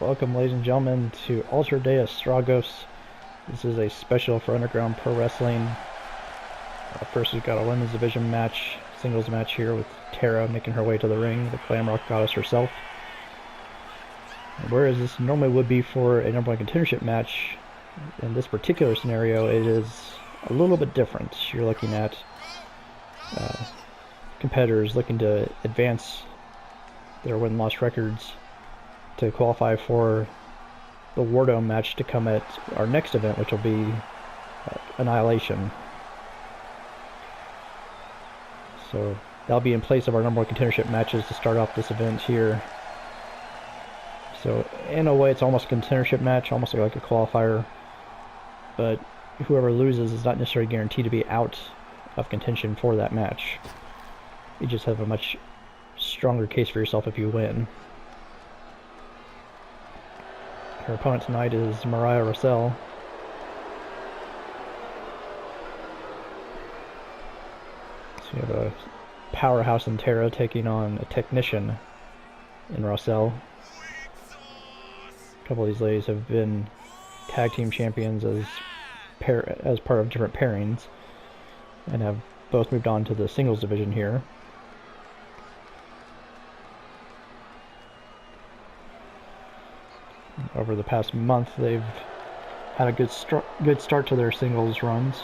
Welcome, ladies and gentlemen, to Altar de Estragos. This is a special for Underground Pro Wrestling. First, we've got a women's division match, singles match here with Tara making her way to the ring, the Glam Rock Goddess herself. Whereas this normally would be for a number one contendership match, in this particular scenario, it is a little bit different. You're looking at competitors looking to advance their win-loss records to qualify for the Wardome match to come at our next event, which will be Annihilation. So that'll be in place of our number one contendership matches to start off this event here. So in a way, it's almost a contendership match, almost like a qualifier, but whoever loses is not necessarily guaranteed to be out of contention for that match. You just have a much stronger case for yourself if you win. Her opponent tonight is Mariah Russell. So you have a powerhouse in Tara taking on a technician in Russell. A couple of these ladies have been tag team champions as part of different pairings, and have both moved on to the singles division here. Over the past month, they've had a good start to their singles runs.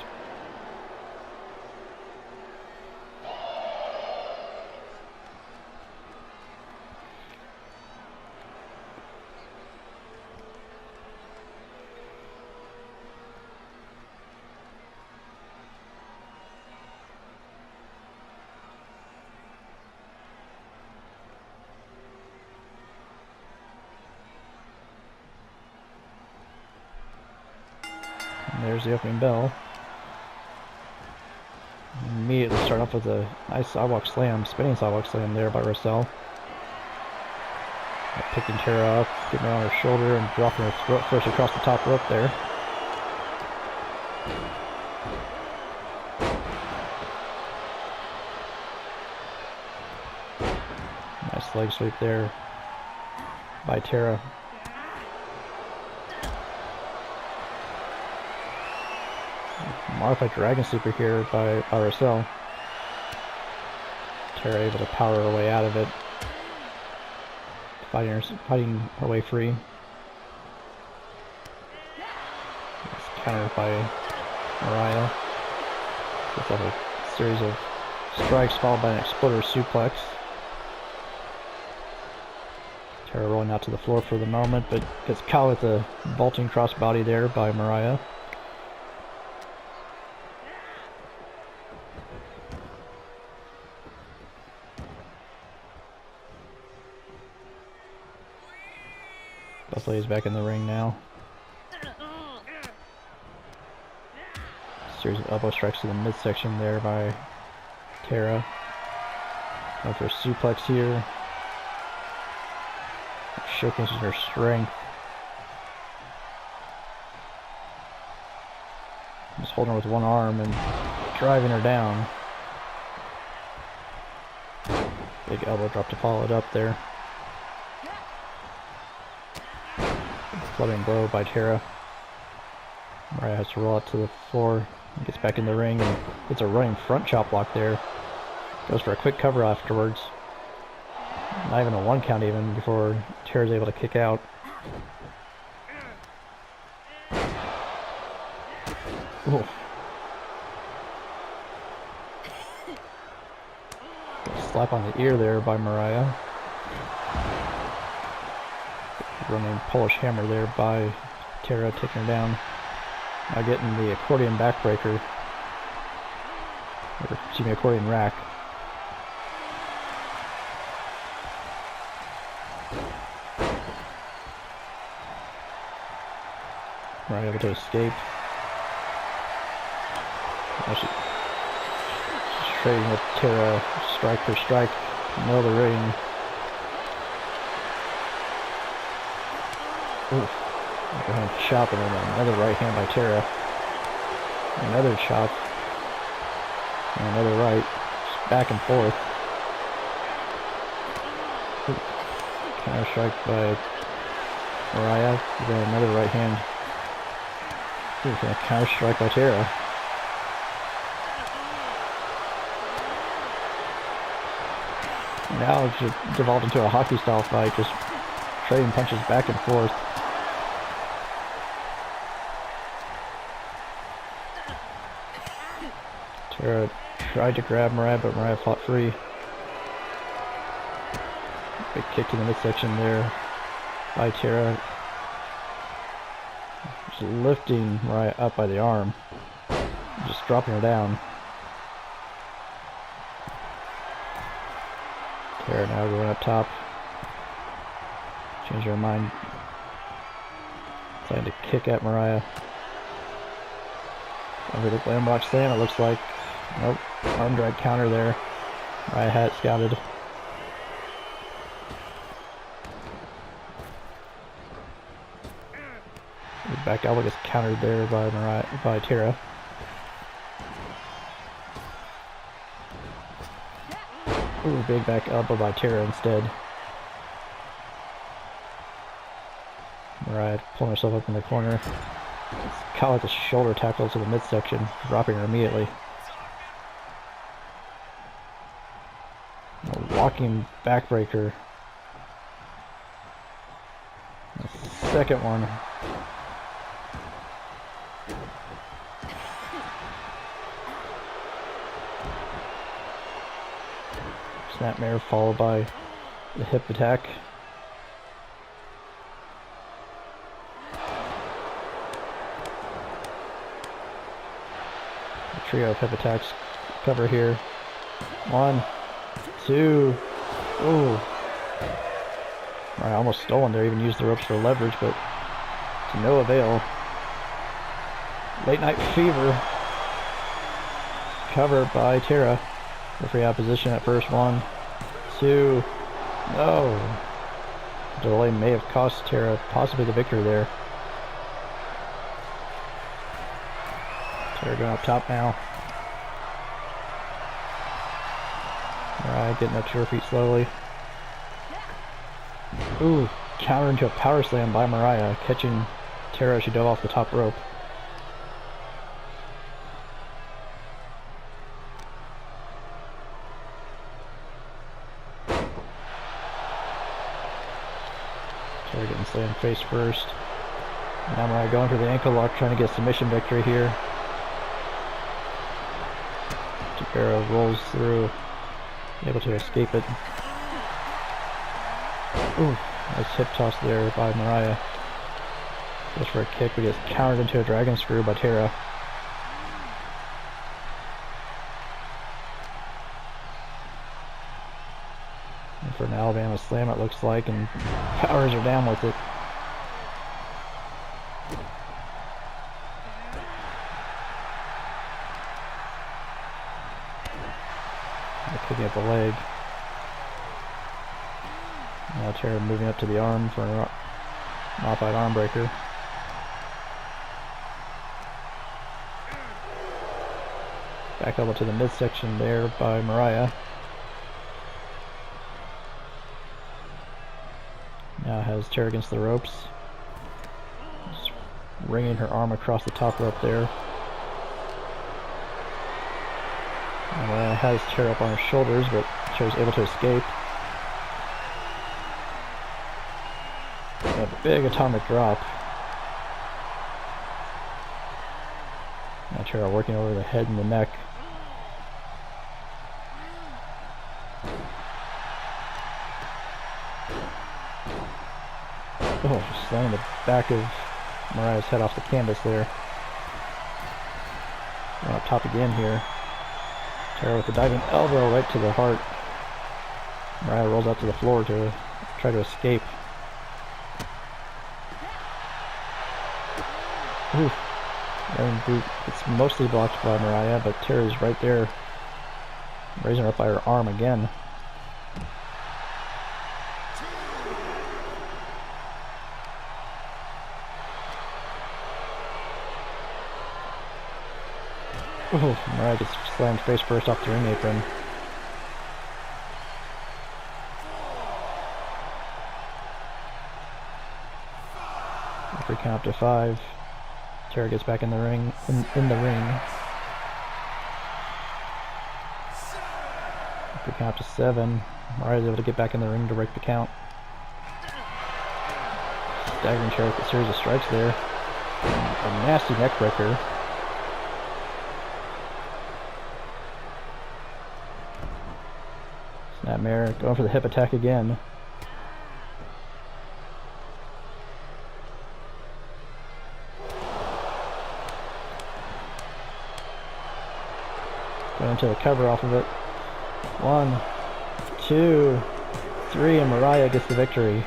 And there's the opening bell. Immediately start off with a nice sidewalk slam, spinning sidewalk slam there by Russell. Picking Tara up, getting her on her shoulder and dropping her throat first across the top rope there. Nice leg sweep there by Tara. Modified Dragon Sleeper here by Russell. Tara able to power her way out of it, fighting her way free. It's countered by Mariah. Gets up a series of strikes followed by an exploder suplex. Tara rolling out to the floor for the moment, but gets caught with a vaulting crossbody there by Mariah. Both ladies back in the ring now. Series of elbow strikes to the midsection there by Tara. Going for a suplex here. Showcases her strength. Just holding her with one arm and driving her down. Big elbow drop to follow it up there. Floating blow by Tara. Mariah has to roll out to the floor. Gets back in the ring and gets a running front chop block there. Goes for a quick cover afterwards. Not even a one count even before Tara's able to kick out. Ooh. Slap on the ear there by Mariah. Running Polish hammer there by Tara, taking her down. Now getting the accordion backbreaker. Or, excuse me, accordion rack. Right, able to escape. Now she's trading with Tara, strike for strike, middle of the ring. Oof. Behind chop and then another right hand by Tara. Another chop. And another right. Just back and forth. Counter strike by Mariah, you got another right hand. He's gonna counter strike by Tara. Now it's just devolved into a hockey style fight, just trading punches back and forth. Tara tried to grab Mariah, but Mariah fought free. Big kick to the midsection there by Tara. Just lifting Mariah up by the arm. Just dropping her down. Tara now going up top. Change her mind. Trying to kick at Mariah. Over the landlock slam, it looks like. Nope. Arm drag counter there. Mariah had it scouted. The back elbow gets countered there by Tara. Ooh, big back elbow by Tara instead. Mariah pulling herself up in the corner. It's caught with a shoulder tackle to the midsection, dropping her immediately. A walking backbreaker. The second one. Snapmare followed by the hip attack. The trio of hip attacks cover here. 1, 2. Ooh. I almost stolen there, even used the ropes for leverage, but to no avail. Late Night Fever. Covered by Tara. Referee opposition at first. 1, 2. No. The delay may have cost Tara possibly the victory there. Tara going up top now. Alright, getting up to her feet slowly. Ooh, counter into a power slam by Mariah, catching Tara as she dove off the top rope. Tara getting slammed face first. Now Mariah going for the ankle lock, trying to get a submission victory here. Tara rolls through, able to escape it. Ooh, nice hip toss there by Mariah. Goes for a kick, but gets countered into a dragon screw by Tara. And for an Alabama slam, it looks like, and powers her down with it. Kicking at the leg. Now Tara moving up to the arm for an modified arm breaker. Back elbow to the midsection there by Mariah. Now has Tara against the ropes. Just ringing her arm across the top rope there. Mariah has Tara up on her shoulders, but Tara's able to escape. A big atomic drop. Now Tara working over the head and the neck. Oh, just slamming the back of Mariah's head off the canvas there. Going up top again here. Tara with the diving elbow right to the heart. Mariah rolls out to the floor to try to escape. Oof. Running boot. It's mostly blocked by Mariah, but Tara's right there, raising her up by her arm again. Oh, Mariah gets slammed face first off the ring apron. Free count to 5. Tara gets back in the ring. In the ring. Free count to 7. Mariah's able to get back in the ring to break the count. Staggering chair with a series of strikes there. A nasty neck breaker. Snapmare going for the hip attack again. Going into the cover off of it. 1, 2, 3, and Mariah gets the victory.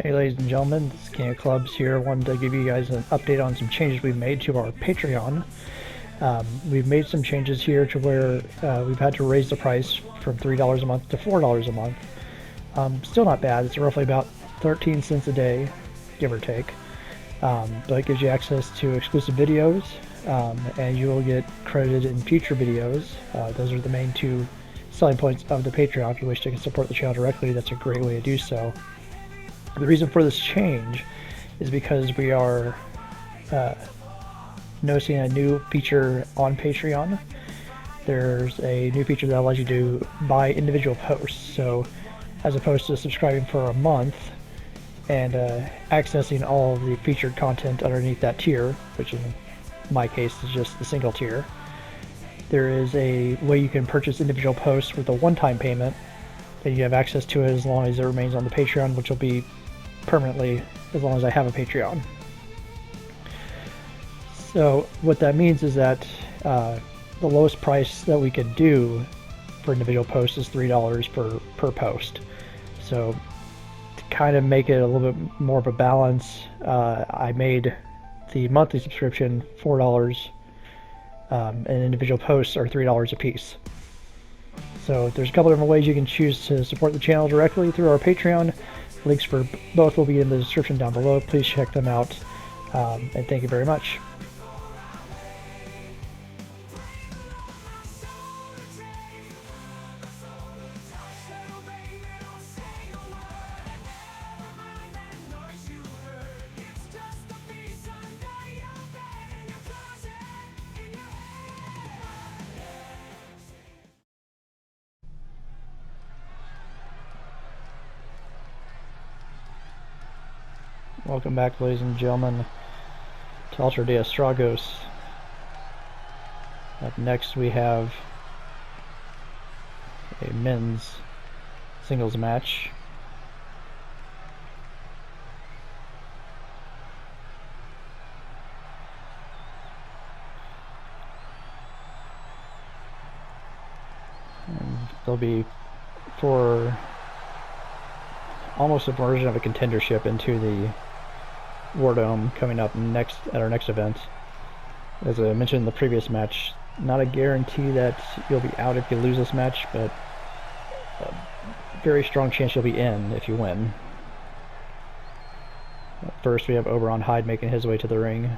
Hey ladies and gentlemen, this is King of Clubs here. I wanted to give you guys an update on some changes we've made to our Patreon. We've made some changes here to where we've had to raise the price from $3 a month to $4 a month. Still not bad, it's roughly about 13 cents a day, give or take. But it gives you access to exclusive videos, and you will get credited in future videos. Those are the main two selling points of the Patreon. If you wish to support the channel directly, that's a great way to do so. The reason for this change is because we are noticing a new feature on Patreon. There's a new feature that allows you to buy individual posts. So as opposed to subscribing for a month and accessing all of the featured content underneath that tier, which in my case is just the single tier, there is a way you can purchase individual posts with a one-time payment, and you have access to it as long as it remains on the Patreon, which will be permanently as long as I have a Patreon. So what that means is that the lowest price that we could do for individual posts is $3 per post. So to kind of make it a little bit more of a balance, I made the monthly subscription $4, and individual posts are $3 a piece. So there's a couple different ways you can choose to support the channel directly through our Patreon. Links for both will be in the description down below. Please check them out, and thank you very much. Welcome back, ladies and gentlemen, to Altar de Estragos. Up next we have a men's singles match. And they'll be for almost a version of a contendership into the War Dome coming up next at our next event. As I mentioned in the previous match, not a guarantee that you'll be out if you lose this match, but a very strong chance you'll be in if you win. First we have Oberon Hyde making his way to the ring.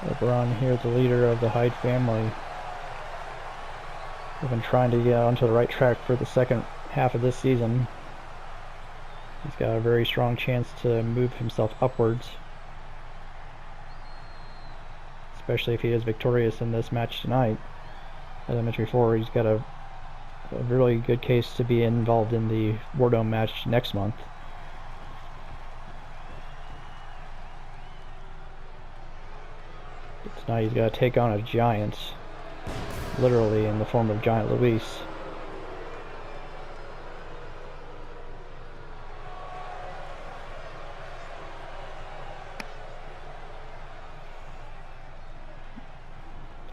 Oberon here, the leader of the Hyde family. We've been trying to get onto the right track for the second half of this season. He's got a very strong chance to move himself upwards, especially if he is victorious in this match tonight. As I mentioned before, he's got a really good case to be involved in the Wardome match next month. But tonight he's got to take on a giant, literally in the form of Giant Luis.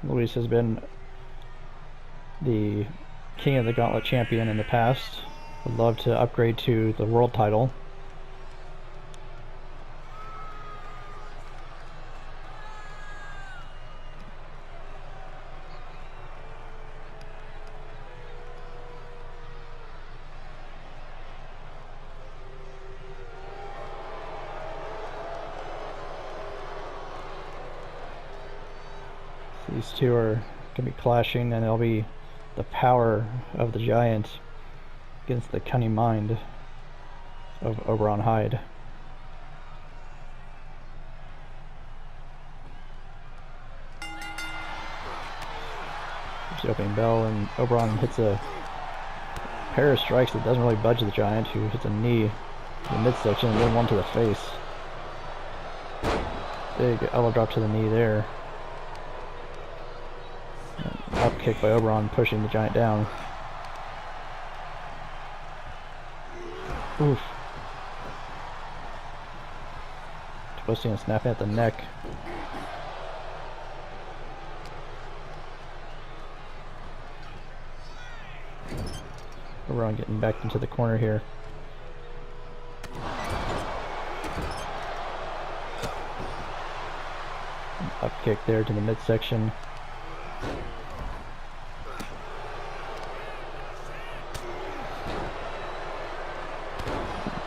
Luis has been the King of the Gauntlet champion in the past. Would love to upgrade to the world title. These two are going to be clashing, and it'll be the power of the giant against the cunning mind of Oberon Hyde. There's the opening bell, and Oberon hits a pair of strikes that doesn't really budge the giant, who hits a knee in the midsection and then one to the face. Big elbow drop to the knee there. Up kick by Oberon, pushing the giant down. Oof. Twisting and snapping at the neck. Oberon getting back into the corner here. Up kick there to the midsection.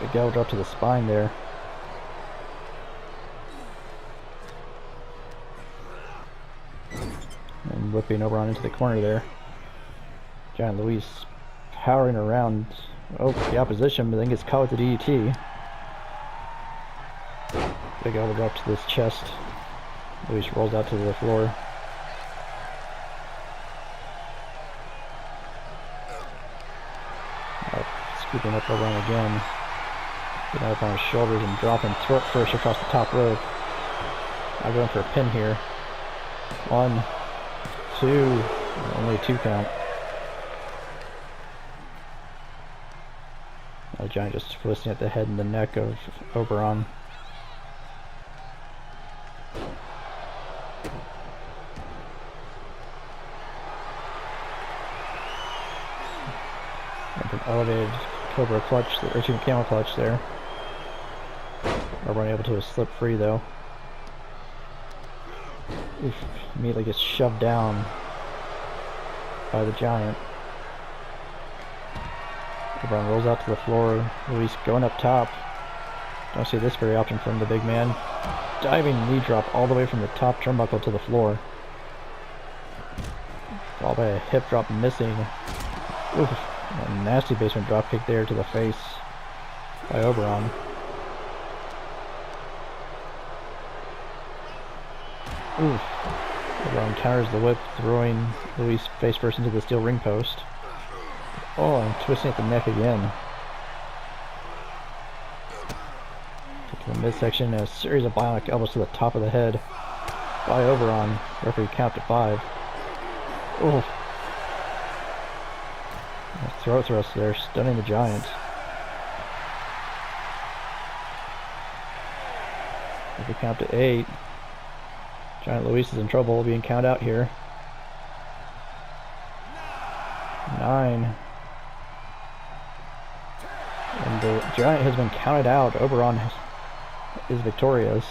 Big elbow drop to the spine there. And whipping Oberon into the corner there. Giant Luis powering around the opposition, but then gets caught with the DDT. Big elbow drop to this chest. Luis rolls out to the floor. Scooping up Oberon again. Getting up on his shoulders and dropping throat first across the top rope. I'm going for a pin here. 1, 2, only 2 count. The giant just twisting at the head and the neck of Oberon. Up an elevated Cobra clutch, or camel clutch there. Oberon able to slip free though. Oof, immediately gets shoved down by the giant. Oberon rolls out to the floor. Luis going up top. Don't see this very often from the big man. Diving knee drop all the way from the top turnbuckle to the floor. Followed by a hip drop missing. Oof, a nasty basement drop kick there to the face by Oberon. Oof. Oberon counters the whip, throwing Luis face first into the steel ring post. Oh, and twisting at the neck again. To the midsection, and a series of bionic elbows to the top of the head by Oberon. Referee count to 5. Oof. Throat thrust there, stunning the giant. Referee count to 8. Giant Luis is in trouble, being counted out here. 9. And the giant has been counted out. Oberon is victorious.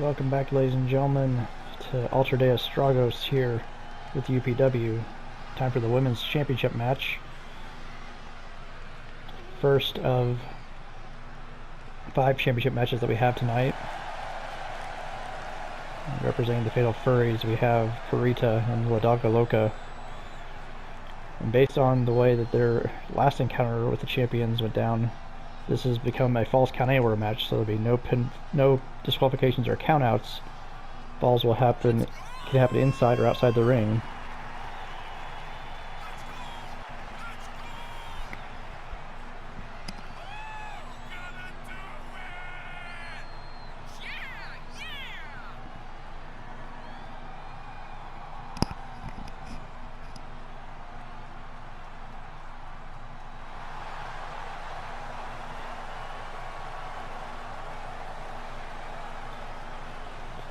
Welcome back, ladies and gentlemen, to Altar de Estragos here with UPW. Time for the Women's Championship match. First of 5 championship matches that we have tonight. Representing the Fatal Furries, we have Purita and La Dogga Loca. And based on the way that their last encounter with the champions went down, this has become a false count anywhere match, so there'll be no disqualifications or countouts. Falls can happen inside or outside the ring.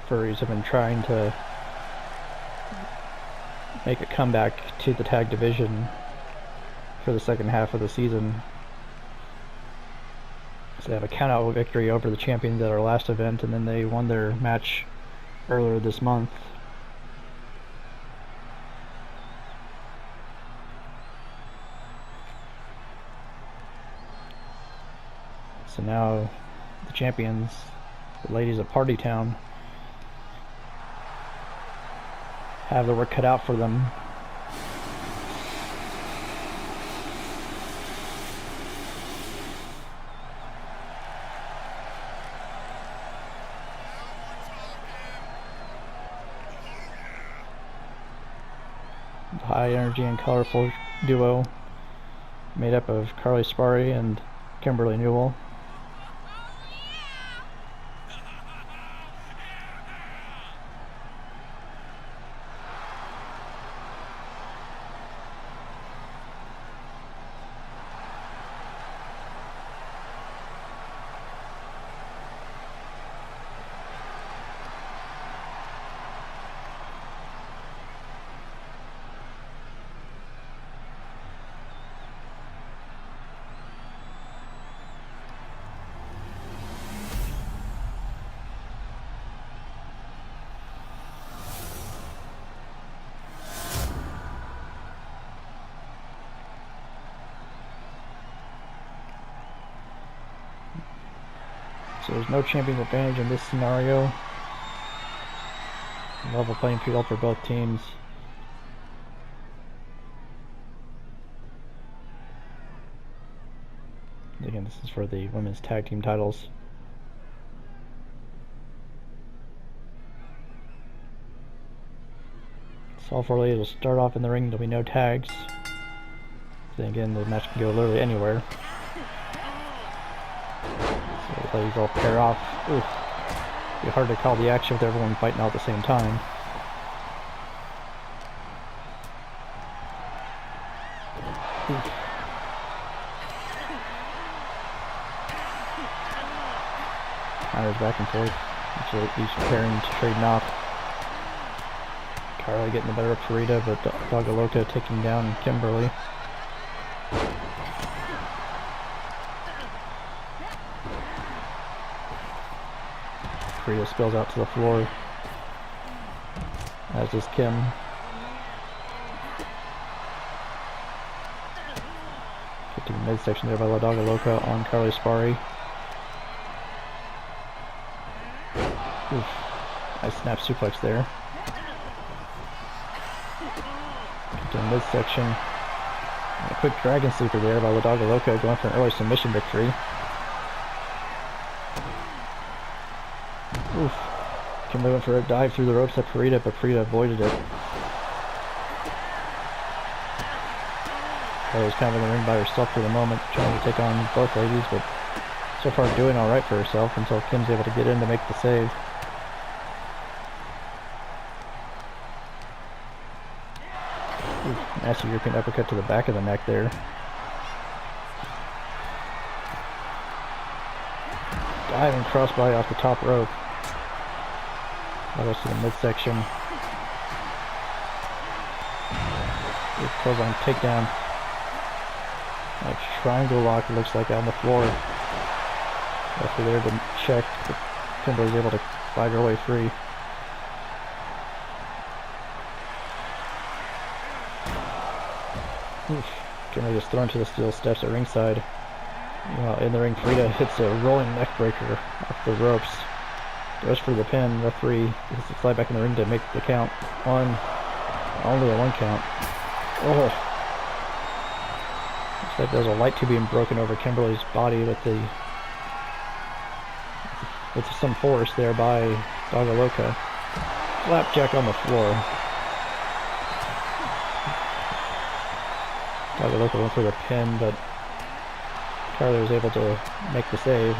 Furries have been trying to make a comeback to the tag division for the second half of the season. So they have a countout victory over the champions at our last event, and then they won their match earlier this month. So now the champions, the ladies of Party Town, have the work cut out for them. The high energy and colorful duo made up of Carly Sparry and Kimberly Newell. So there's no champion advantage in this scenario. Level playing field for both teams. Again, this is for the women's tag team titles. So all 4 ladies will start off in the ring. There'll be no tags. Then again, the match can go literally anywhere. So ladies all pair off. Ooh. Be hard to call the action with everyone fighting all at the same time. Ooh. Counters back and forth. Each pairing trading off. Carly getting the better of Purita, but Dogga Loca taking down Kimberly. Purita spills out to the floor, as does Kim. Get to the midsection there by La Dogga Loca on Carly Sparry. Oof. Nice snap suplex there. Get to the midsection. And a quick dragon sleeper there by La Dogga Loca, going for an early submission victory. Oof. Kimberly went for a dive through the ropes at Purita, but Purita avoided it. Carly was kind of in the ring by herself for the moment, trying to take on both ladies, but so far doing alright for herself until Kim's able to get in to make the save. Oof, nasty European uppercut to the back of the neck there. Diving crossbody off the top rope. That goes to the midsection. Good clothesline takedown. A triangle lock, it looks like, on the floor. After there to check, but Kimberly's able to fight her way free. Kimberly just thrown to the steel steps at ringside. Meanwhile, in the ring, Frida hits a rolling neck breaker off the ropes. Goes for the pin. Referee has to slide back in the ring to make the count. One. Only a 1 count. Oh. Looks like there's a light tube being broken over Kimberly's body with some force there by Dogaloka. Flapjack on the floor. Dogaloka went for the pin, but Carly was able to make the save.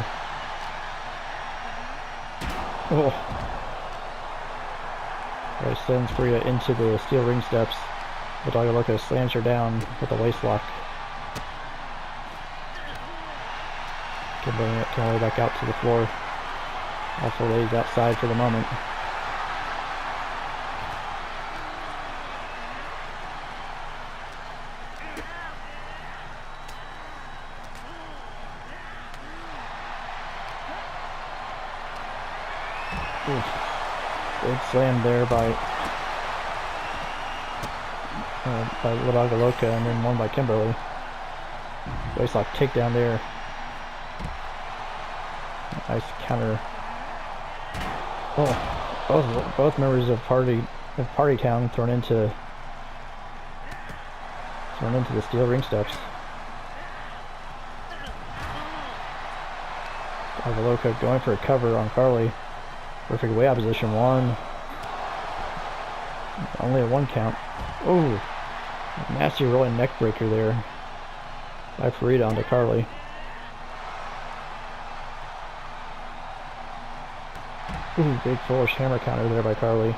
Oh. Carly sends Frida into the steel ring steps, but Dogaloka slams her down with a waist lock. Kimberly back out to the floor. All 4 ladies outside for the moment. Big slam there by Dogaloka, and then one by Kimberly. Waistlock takedown there. Nice counter. Oh, both members of Party Town thrown into the steel ring steps. Dogaloka going for a cover on Carly. Perfect way out position. 1. Only a 1 count. Oh, nasty rolling neck breaker there by Frida onto Carly. Ooh, big foolish hammer counter there by Carly.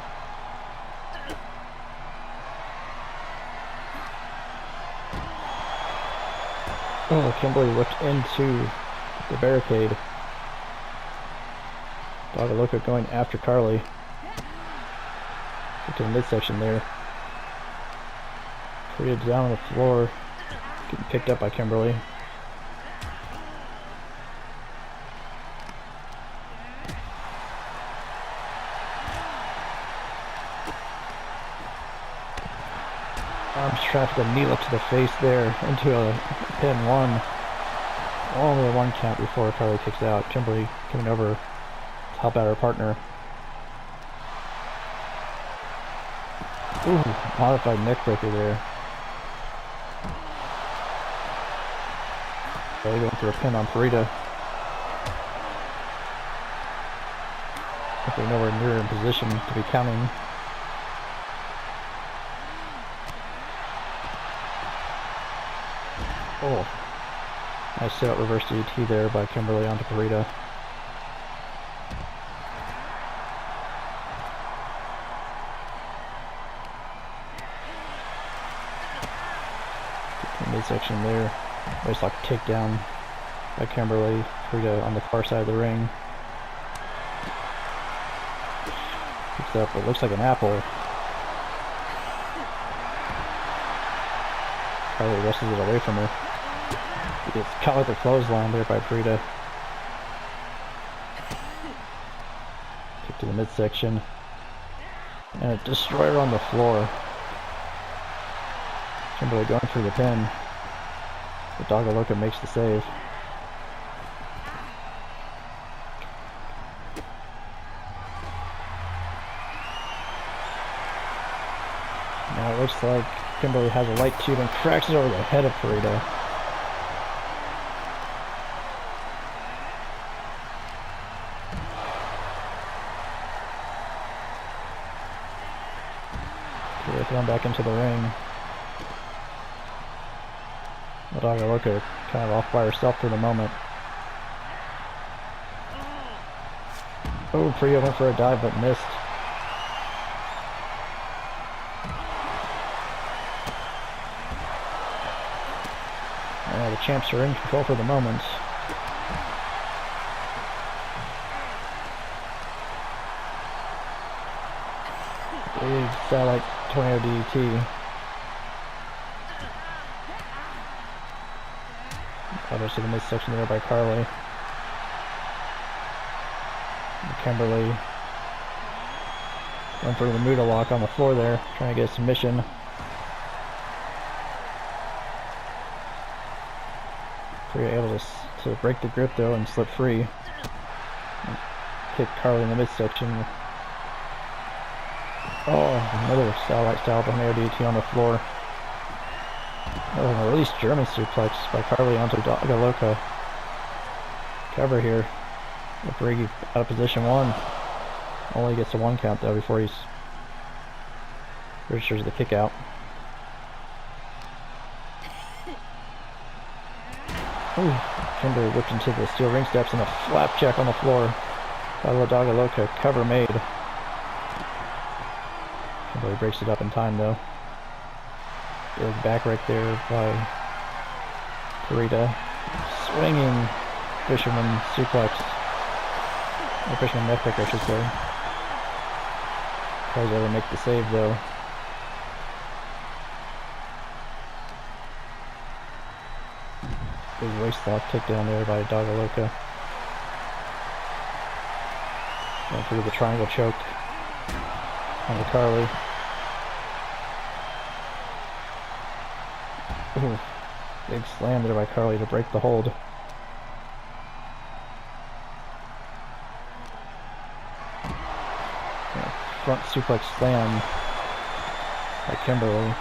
Oh, Kimberly whipped into the barricade. Dogaloka going after Carly. Get to the midsection there. Frida down on the floor. Getting picked up by Kimberly. Arms trapped with a knee up to the face there. Into a pin. 1. Only a 1 count before Carly kicks out. Kimberly coming over to help out her partner. Ooh, modified neck breaker there. Carly going for a pin on Frida. They're nowhere near in position to be counting. Oh, nice sit out reverse DDT there by Kimberly onto Frida. Midsection there. Waistlock takedown by Kimberly. Frida on the far side of the ring. Picks up what looks like an apple. Carly wrestles it away from her. He gets caught with a clothesline there by Frida. Kick to the midsection. And a destroyer on the floor. Kimberly going for the pin. But Dogaloka makes the save. Now it looks like Kimberly has a light tube and cracks it over the head of Frida. Frida thrown back into the ring. Dogaloka kind of off by herself for the moment. Oh, Frida went for a dive but missed. The champs are in control for the moment. Big satellite tornado DDT. Others to the midsection there by Carly. And Kimberly Going for the Muda lock on the floor there, trying to get a submission. Pretty able to break the grip though and slip free. Kick Carly in the midsection. Oh, another satellite style behind DDT on the floor. Oh, a release German suplex by Carly onto Dagaloka. Cover here. Briggy out of position one. Only gets a 1 count though before he's registers the kick out. Ooh, Kimberly whipped into the steel ring steps and a flapjack on the floor by Dagaloka. Cover made. Kimberly breaks it up in time though. Big back right there by Karita. Swinging fisherman suplex. Or fisherman neckbreaker, I should say. Tries to make the save though. Big waist lock takedown there by Dagaloka. Going through the triangle choke on the Carly. Ooh, big slam there by Carly to break the hold. Front suplex slam by Kimberly.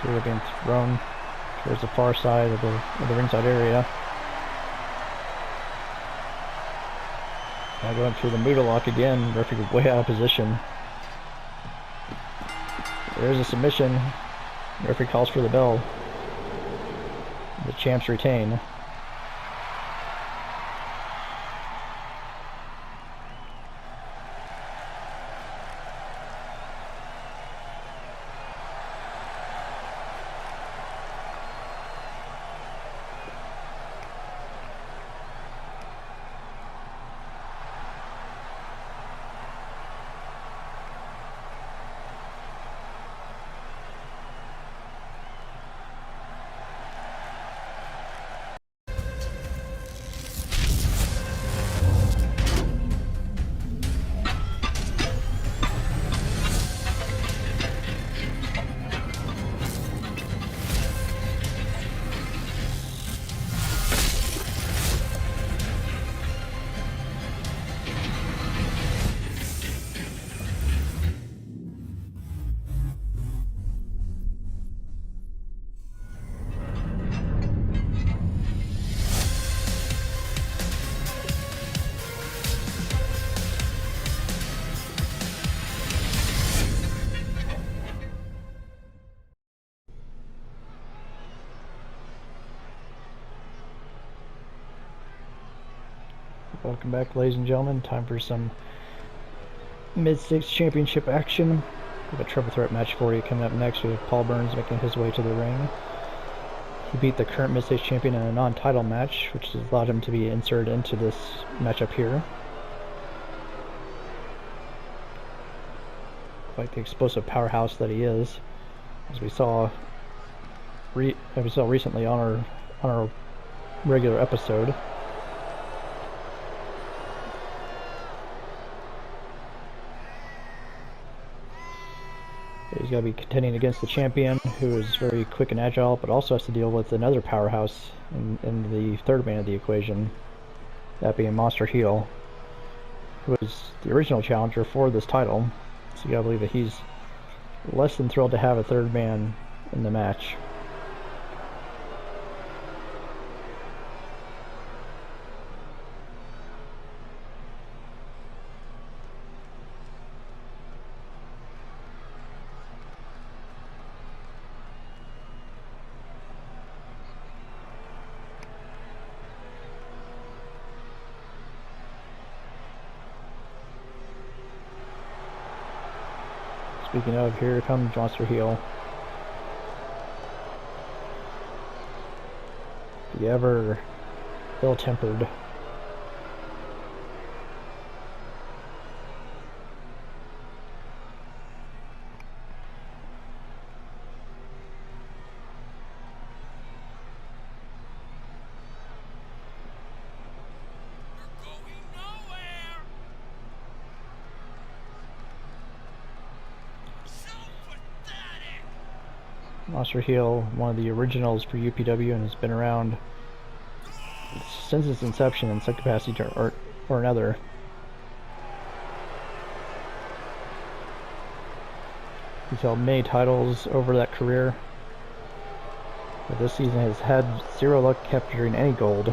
Karita being thrown towards the far side of the ringside area. Now going through the Muda lock again. Referee way out of position. There's a submission. Referee calls for the bell. The champs retain. Welcome back, ladies and gentlemen. Time for some Mid-States Championship action. We have a triple threat match for you coming up next. We have Paul Burns making his way to the ring. He beat the current Mid-States champion in a non-title match, which has allowed him to be inserted into this matchup here. Quite the explosive powerhouse that he is, as we saw recently on our regular episode. He's got to be contending against the champion, who is very quick and agile, but also has to deal with another powerhouse in the third man of the equation, that being Monster Heel, who was the original challenger for this title. So you gotta believe that he's less than thrilled to have a third man in the match. Speaking of, here comes Monster Heel. The ever ill-tempered. Monster Heel, one of the originals for UPW, and has been around since its inception in some capacity or another. He's held many titles over that career, but this season has had zero luck capturing any gold.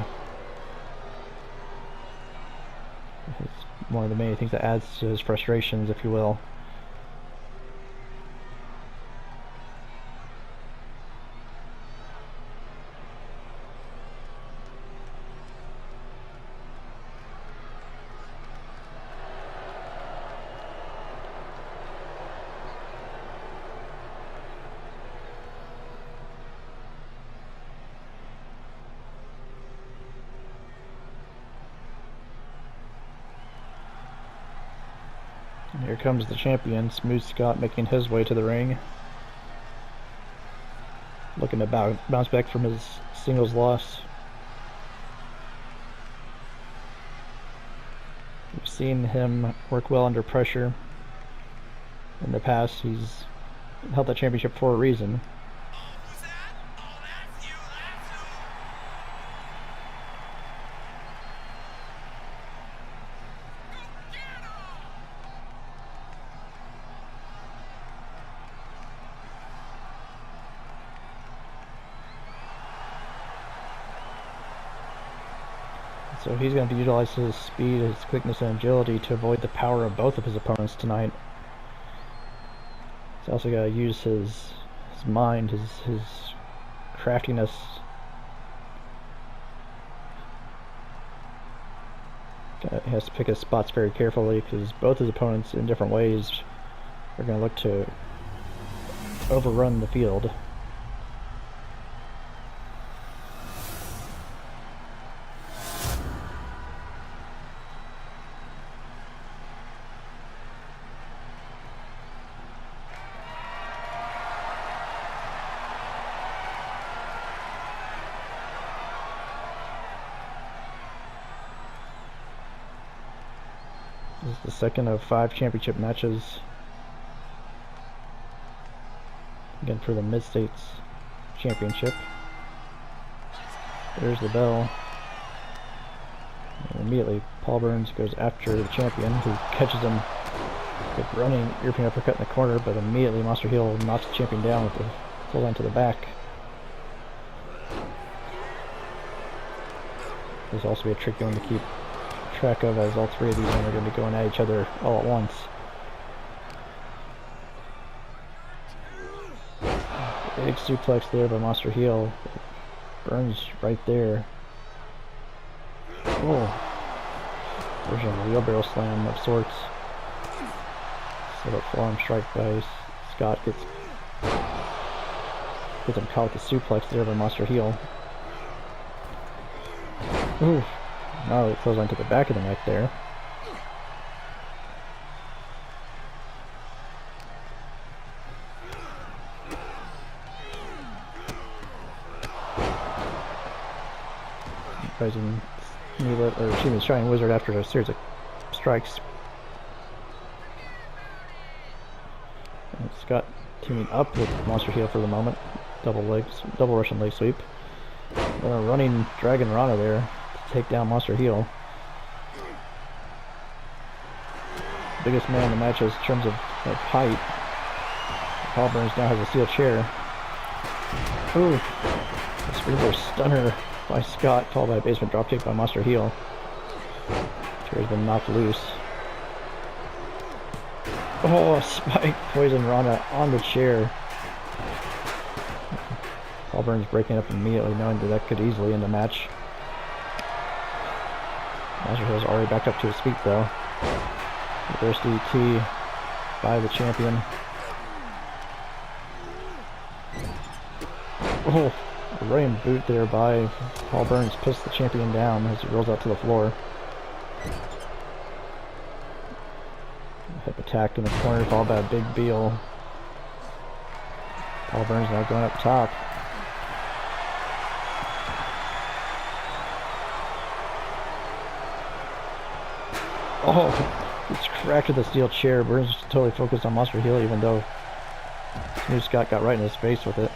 It's one of the many things that adds to his frustrations, if you will. And here comes the champion, Smooth Scott, making his way to the ring. Looking to bounce back from his singles loss. We've seen him work well under pressure. In the past, he's held the championship for a reason. So he's going to utilize his speed, his quickness, and agility to avoid the power of both of his opponents tonight. He's also got to use his mind, his craftiness. He has to pick his spots very carefully because both his opponents in different ways are going to look to overrun the field. This is the second of 5 championship matches. Again for the Mid-States Championship. There's the bell. And immediately Paul Burns goes after the champion, who catches him with a running European uppercut in the corner, but immediately Monster Heel knocks the champion down with the full line to the back. There's also a tricky one to keep track of, as all 3 of these men are going to be going at each other all at once. Big suplex there by Monster Heel. Burns right there. Oh, version of a wheelbarrow slam of sorts. Set up forearm strike by Scott, gets him caught with the suplex there by Monster Heel. Ooh. Now it closes onto the back of the neck there. Rising Shining Wizard after a series of strikes. And Scott teaming up with Monster Heel for the moment. Double Russian leg sweep. Running Dragon Rana there. Take down Monster Heel. Biggest man in the match in terms of height. Paul Burns now has a steel chair. Ooh, a springboard stunner by Scott, followed by a basement dropkick by Monster Heel. Chair's been knocked loose. Oh, spike poison Rana on the chair. Paul Burns breaking up immediately, knowing that could easily end the match. Monster Heel's already back up to his feet though. Reverse DT by the champion. Oh, a running boot there by Paul Burns puts the champion down as he rolls out to the floor. Hip attack in the corner followed by a big Beal. Paul Burns now going up top. Oh, it's cracked with the steel chair. Burns totally focused on Monster Heel, even though Smooth Scott got right in his face with it.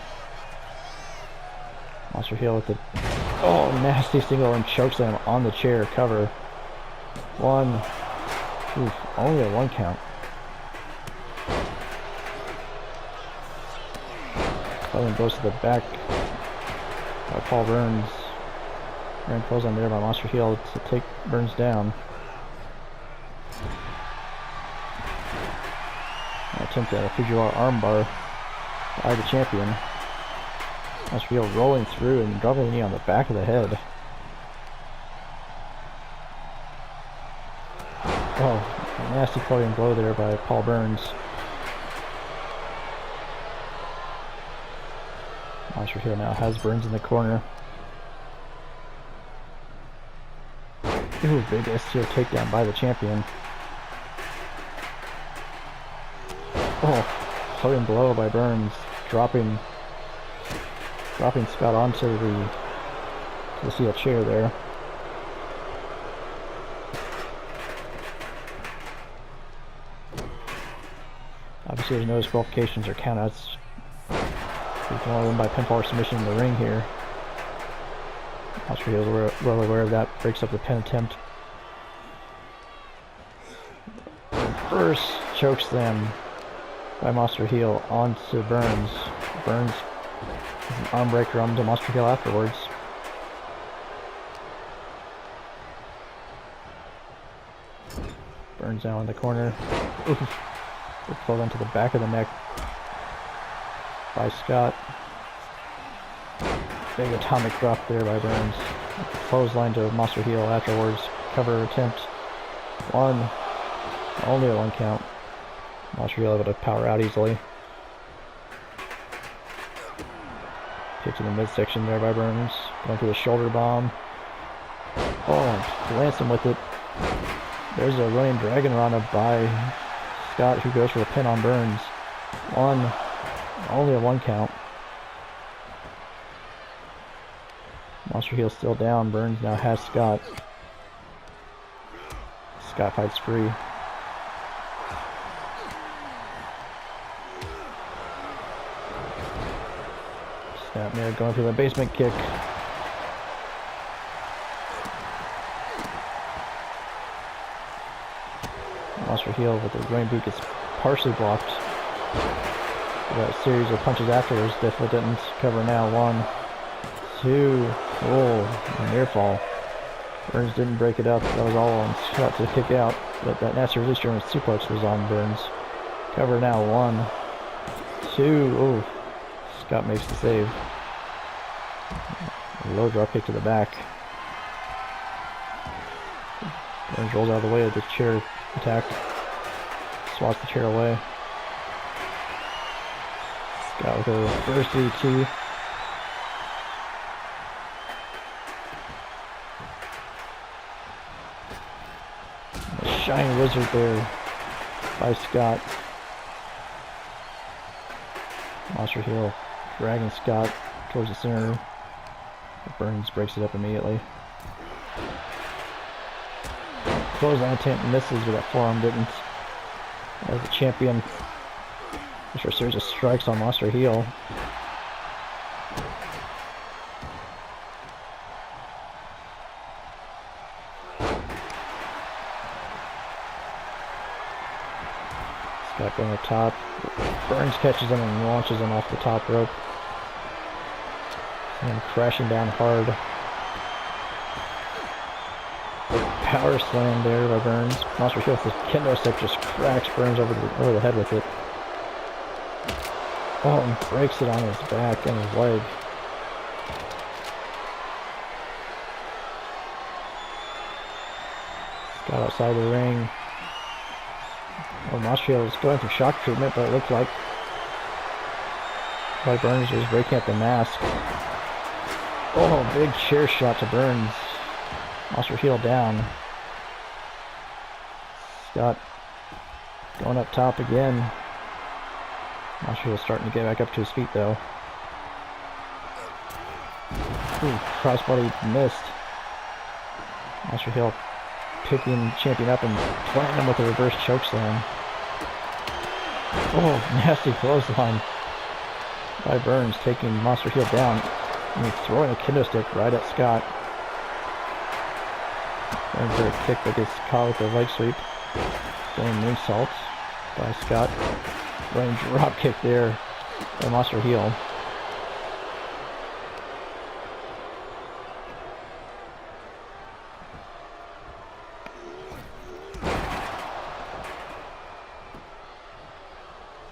Heel with the, oh, nasty single and chokeslam on the chair cover. One. Oof, only a 1 count. Then goes to the back by Paul Burns. Grand clothesline there by Monster Heel to take Burns down. Attempt at a Fujiwara armbar by the champion. Monster Heel rolling through and dropping the knee on the back of the head. Oh, a nasty floating blow there by Paul Burns. Monster Heel now has Burns in the corner. Ooh, big STO takedown by the champion. Oh, floating blow by Burns, dropping Scott onto the steel chair there. Obviously there's no disqualifications or countouts. We can only win by pinfall or submission in the ring here. Monster Heel is well aware of that. Breaks up the pin attempt. First chokeslam by Monster Heel onto Burns. Burns with an arm breaker onto Monster Heel afterwards. Burns now in the corner. Oof. Pulled into the back of the neck by Scott. Big atomic drop there by Burns. Clothesline to Monster Heel afterwards. Cover attempt. One. Only a 1 count. Monster Heel able to power out easily. Kick to the midsection there by Burns. Going for the shoulder bomb. Oh, lands him with it. There's a running Dragon Rana by Scott, who goes for the pin on Burns. One. Only a 1 count. Monster Heel still down. Burns now has Scott. Scott fights free. Snapmare going for the basement kick. Monster Heel with the running boot gets partially blocked. Got a series of punches afterwards. Definitely didn't cover now. 1, 2. Oh, near fall. Burns didn't break it up. That was all on Scott to kick out. But that nasty release German suplex was on Burns. Cover now. 1, 2. Oh, Scott makes the save. A low drop kick to the back. Burns rolls out of the way of the chair attack. Swats the chair away. Scott with a reverse DT. A shiny wizard there by Scott. Monster Heel dragging Scott towards the center. Burns breaks it up immediately. Clothesline attempt misses, but that forearm didn't. As the champion, after a series of strikes on Monster Heel. Scott going up top. Burns catches him and launches him off the top rope. And crashing down hard. Power slam there by Burns. Monster Heel with his kendo stick just cracks Burns over the head with it. Oh, and breaks it on his back and his leg. Scott outside the ring. Oh, Monster Heel is going through shock treatment, but it looks like Burns was breaking up the mask. Oh, big chair shot to Burns. Monster Heel down. Scott going up top again. Monster Heel starting to get back up to his feet though. Ooh, crossbody missed. Monster Heel picking champion up and planting him with a reverse chokeslam. Oh, nasty clothesline by Burns, taking Monster Heel down. And he's throwing a kendo stick right at Scott. Going for a kick that gets caught with a leg sweep. Going moonsaults by Scott. Running drop kick there by Monster Heel.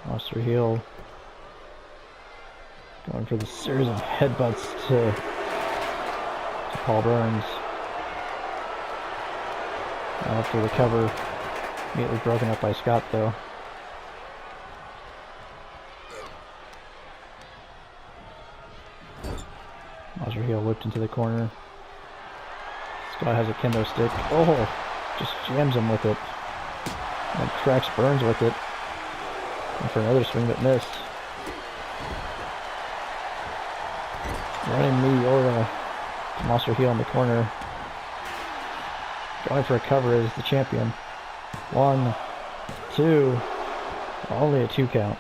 Monster Heel going for the series of headbutts to Paul Burns. After the cover, immediately broken up by Scott though. Monster Heel whipped into the corner. Scott has a kendo stick. Oh, just jams him with it. And cracks Burns with it. And for another swing but missed. Running Meteora to Monster Heel in the corner. Going for a cover as the champion. 1, 2, only a 2 count.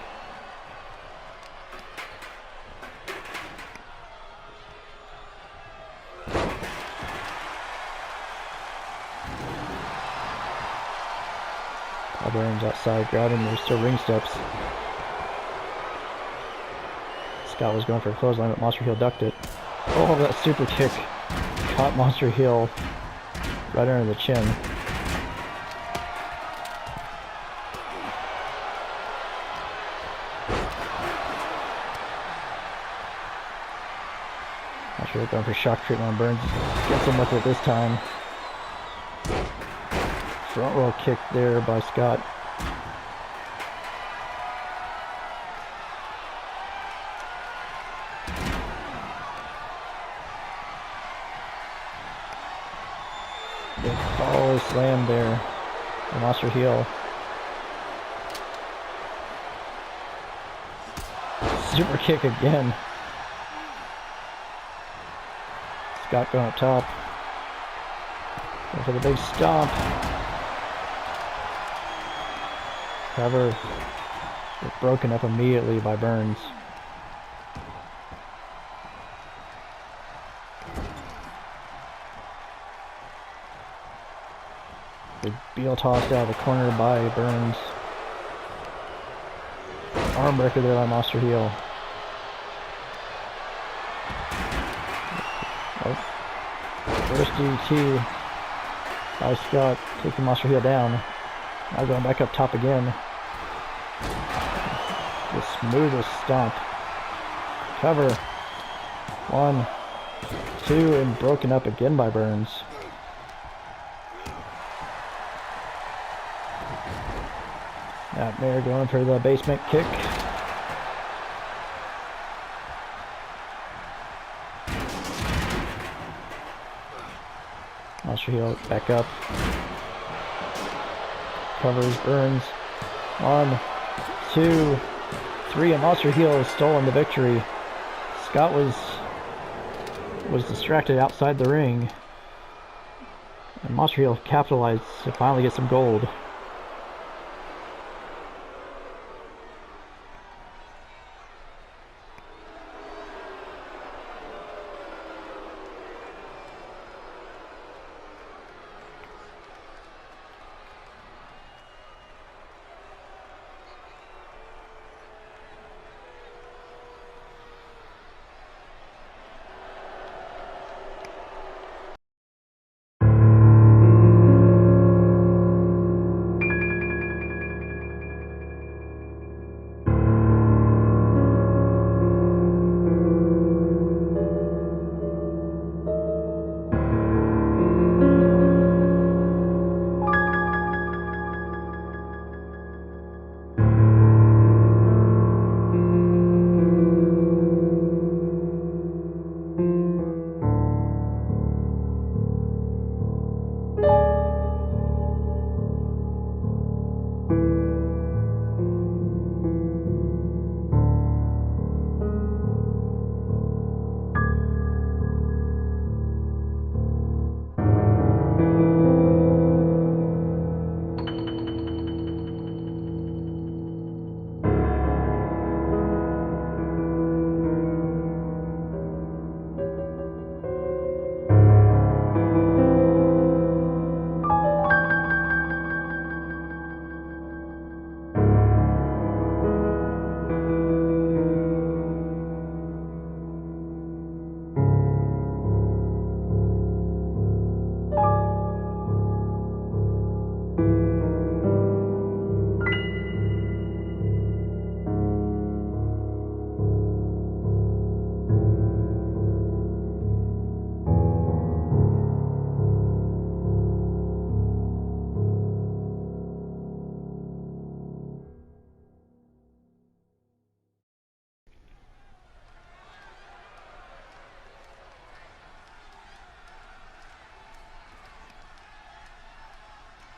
Paul Burns outside, grabbing, there's still ring steps. Scott was going for a clothesline, but Monster Heel ducked it. Oh, that super kick caught Monster Heel right under the chin. Monster Heel going for shock treatment on Burns. Gets him with it this time. Front roll kick there by Scott. Big follow slam there by Monster Heel. Super kick again. Scott going up top. Going for the big stomp. Cover. Get broken up immediately by Burns. Big Beal tossed out of the corner by Burns. Arm breaker there by Monster Heel. Oh. First DT by Scott, taking Monster Heel down. Now going back up top again. The smoothest stomp. Cover. 1, 2, and broken up again by Burns. Nightmare going for the basement kick. Monster Heel back up. Covers Burns. 1, 2, 3, and Monster Heel has stolen the victory. Scott was distracted outside the ring. And Monster Heel capitalized to finally get some gold.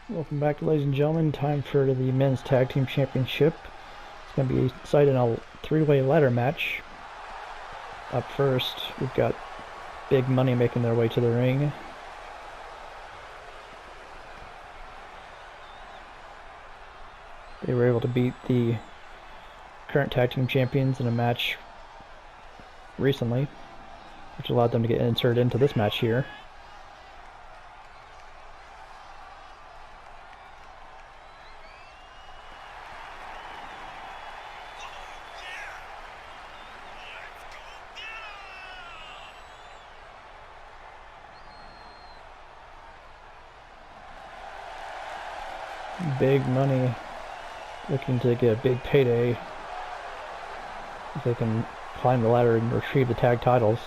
Welcome back, ladies and gentlemen. Time for the men's tag team championship. It's going to be decided in a three-way ladder match. Up first, we've got Big Money making their way to the ring. They were able to beat the current tag team champions in a match recently, which allowed them to get inserted into this match here. Big Money looking to get a big payday if they can climb the ladder and retrieve the tag titles.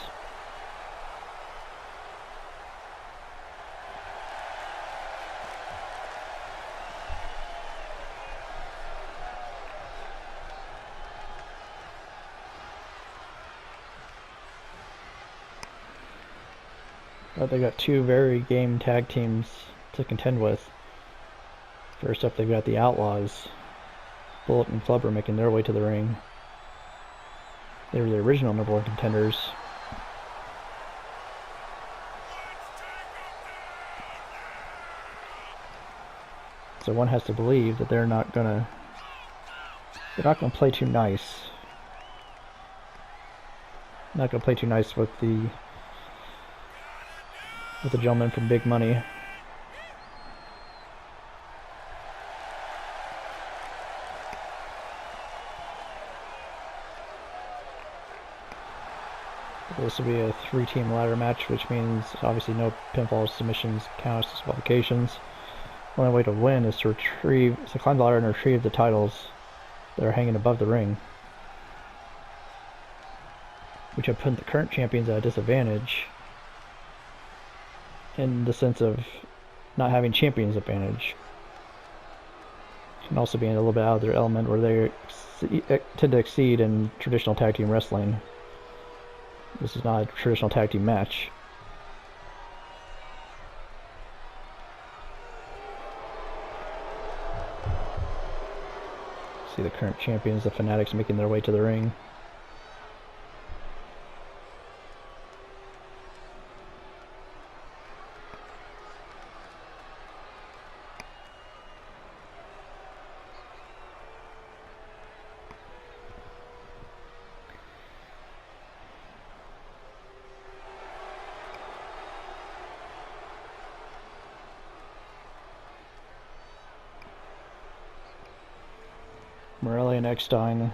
But they got two very game tag teams to contend with. First up, they've got the Outlaws. Bullet and Flubber making their way to the ring. They were the original #1 contenders. So one has to believe that they're not gonna play too nice. Not gonna play too nice with the gentleman from Big Money. This will be a 3-team ladder match, which means obviously no pinfalls, submissions, counters, disqualifications. The only way to win is to climb the ladder and retrieve the titles that are hanging above the ring, which have put the current champions at a disadvantage in the sense of not having champions advantage, and also being a little bit out of their element where they tend to exceed in traditional tag team wrestling. This is not a traditional tag team match. See the current champions, the Fanatics, making their way to the ring. Morelli and Eckstein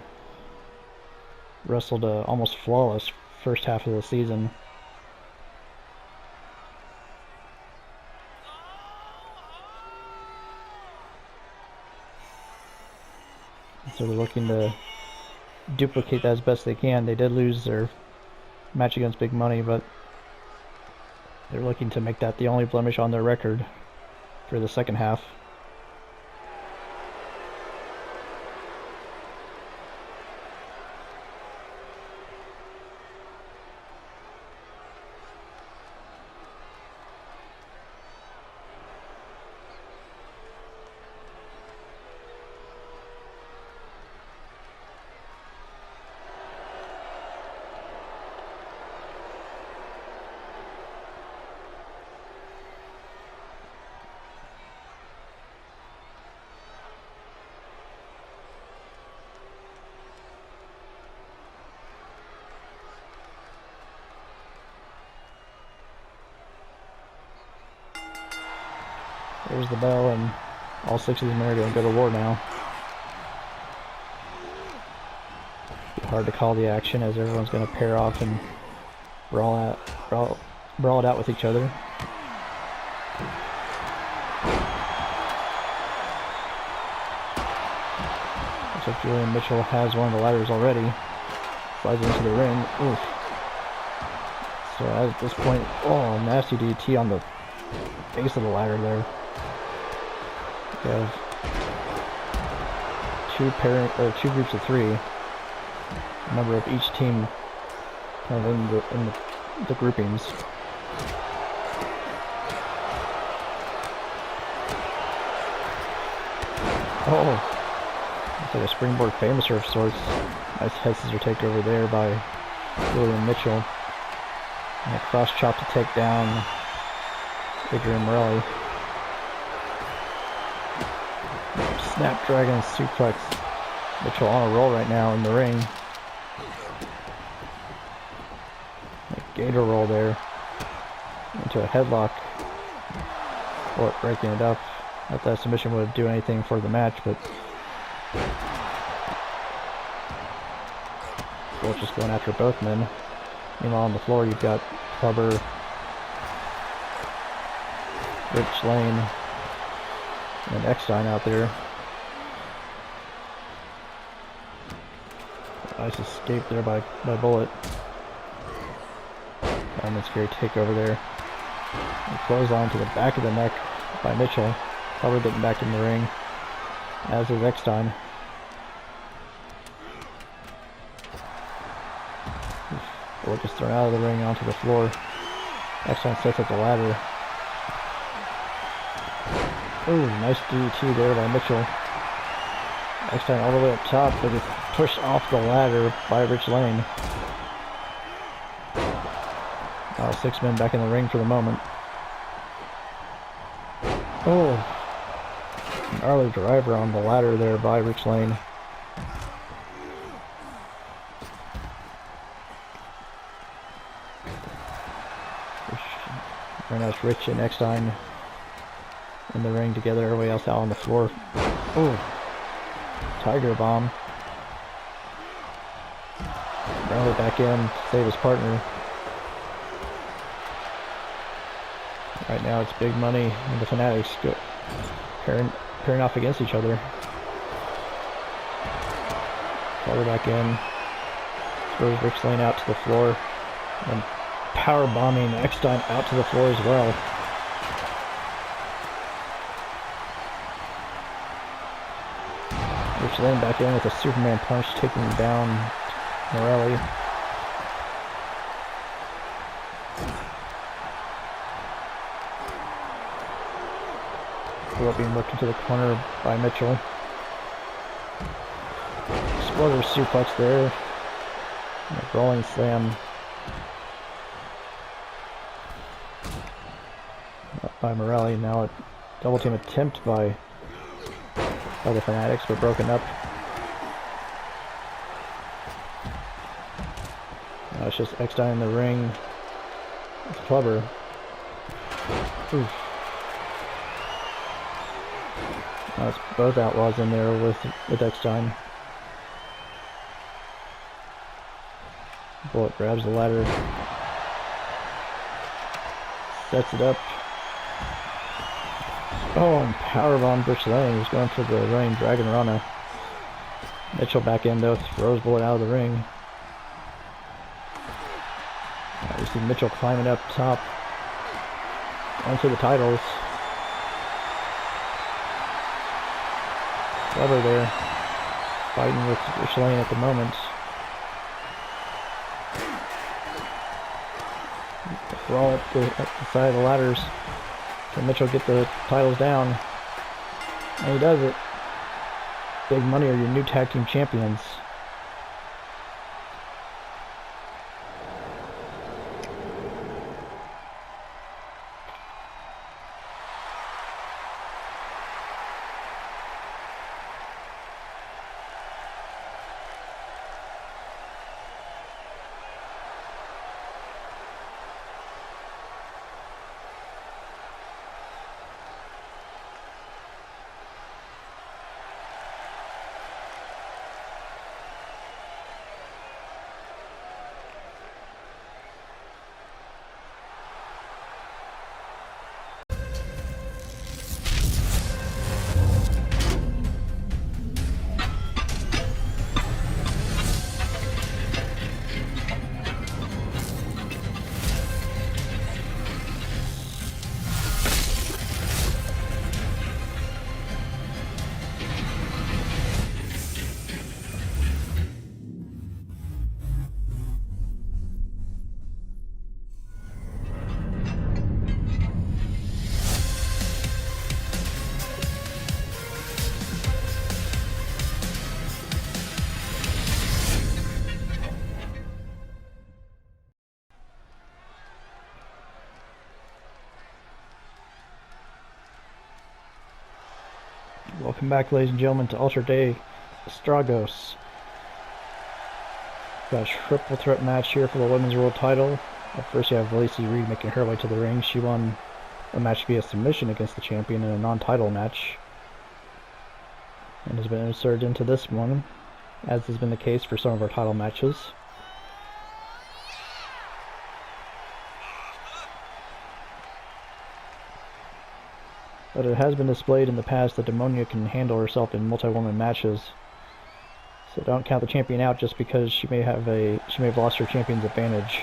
wrestled a almost flawless first half of the season. So they're looking to duplicate that as best they can. They did lose their match against Big Money, but they're looking to make that the only blemish on their record for the second half. There's the bell, and all 6 of them are going to go to war now. Hard to call the action as everyone's going to pair off and brawl it out with each other. Looks like Julian Mitchell has one of the ladders already. Slides into the ring. Oof. So at this point, oh, nasty DT on the base of the ladder there. We have two groups of 3. A member of each team kind of in the groupings. Oh, it's like a springboard famouser of sorts. Nice head scissor takeover there by William Mitchell. And a cross chop to take down Adrian Morelli. Snapdragon suplex. Mitchell on a roll right now in the ring. A gator roll there. Into a headlock. Bullet breaking it up. Not that submission would do anything for the match, but Bullet just going after both men. Meanwhile on the floor you've got Clubber, Rich Lane, and Eckstein out there. Nice escape there by Bullet. Diamond scary takeover there. And clothesline to the back of the neck by Mitchell. Clubber getting back in the ring, as is Eckstein. Bullet just thrown out of the ring onto the floor. Eckstein sets up the ladder. Ooh, nice DDT there by Mitchell. Eckstein all the way up top, but it's pushed off the ladder by Rich Lane. Now 6 men back in the ring for the moment. Oh, an early driver on the ladder there by Rich Lane. Right now it's Rich and Eckstein in the ring together, everybody else out on the floor. Oh, Tiger Bomb. Rally back in to save his partner. Right now it's Big Money and the Fanatics pairing off against each other. Clubber back in. Throws Rich Lane out to the floor. And power bombing Eckstein out to the floor as well. Rich Lane back in with a Superman punch, taking down Morelli. Bullet being worked into the corner by Mitchell. Exploder suplex there. And a rolling slam by Morelli. Now a double team attempt by the Fanatics, but broken up. Now it's just Eckstein in the ring with Clubber. Oof. Now it's both Outlaws in there with Eckstein. Bullet grabs the ladder, sets it up. Oh, and powerbomb Rich Lane. He's going for the running Dragon Rana. Mitchell back in though, throws Bullet out of the ring. Now you see Mitchell climbing up top onto the titles. Clubber there, fighting with Rich Lane at the moment. Brawl up the side of the ladders. Can Mitchell get the titles down? And he does it. Big Money are your new tag team champions. Welcome back, ladies and gentlemen, to Altar de Estragos. Got a triple threat match here for the women's world title. At first you have Lacey Reed making her way to the ring. She won a match via submission against the champion in a non-title match, and has been inserted into this one, as has been the case for some of our title matches. But it has been displayed in the past that Demonia can handle herself in multi-woman matches. So don't count the champion out just because she may have lost her champion's advantage.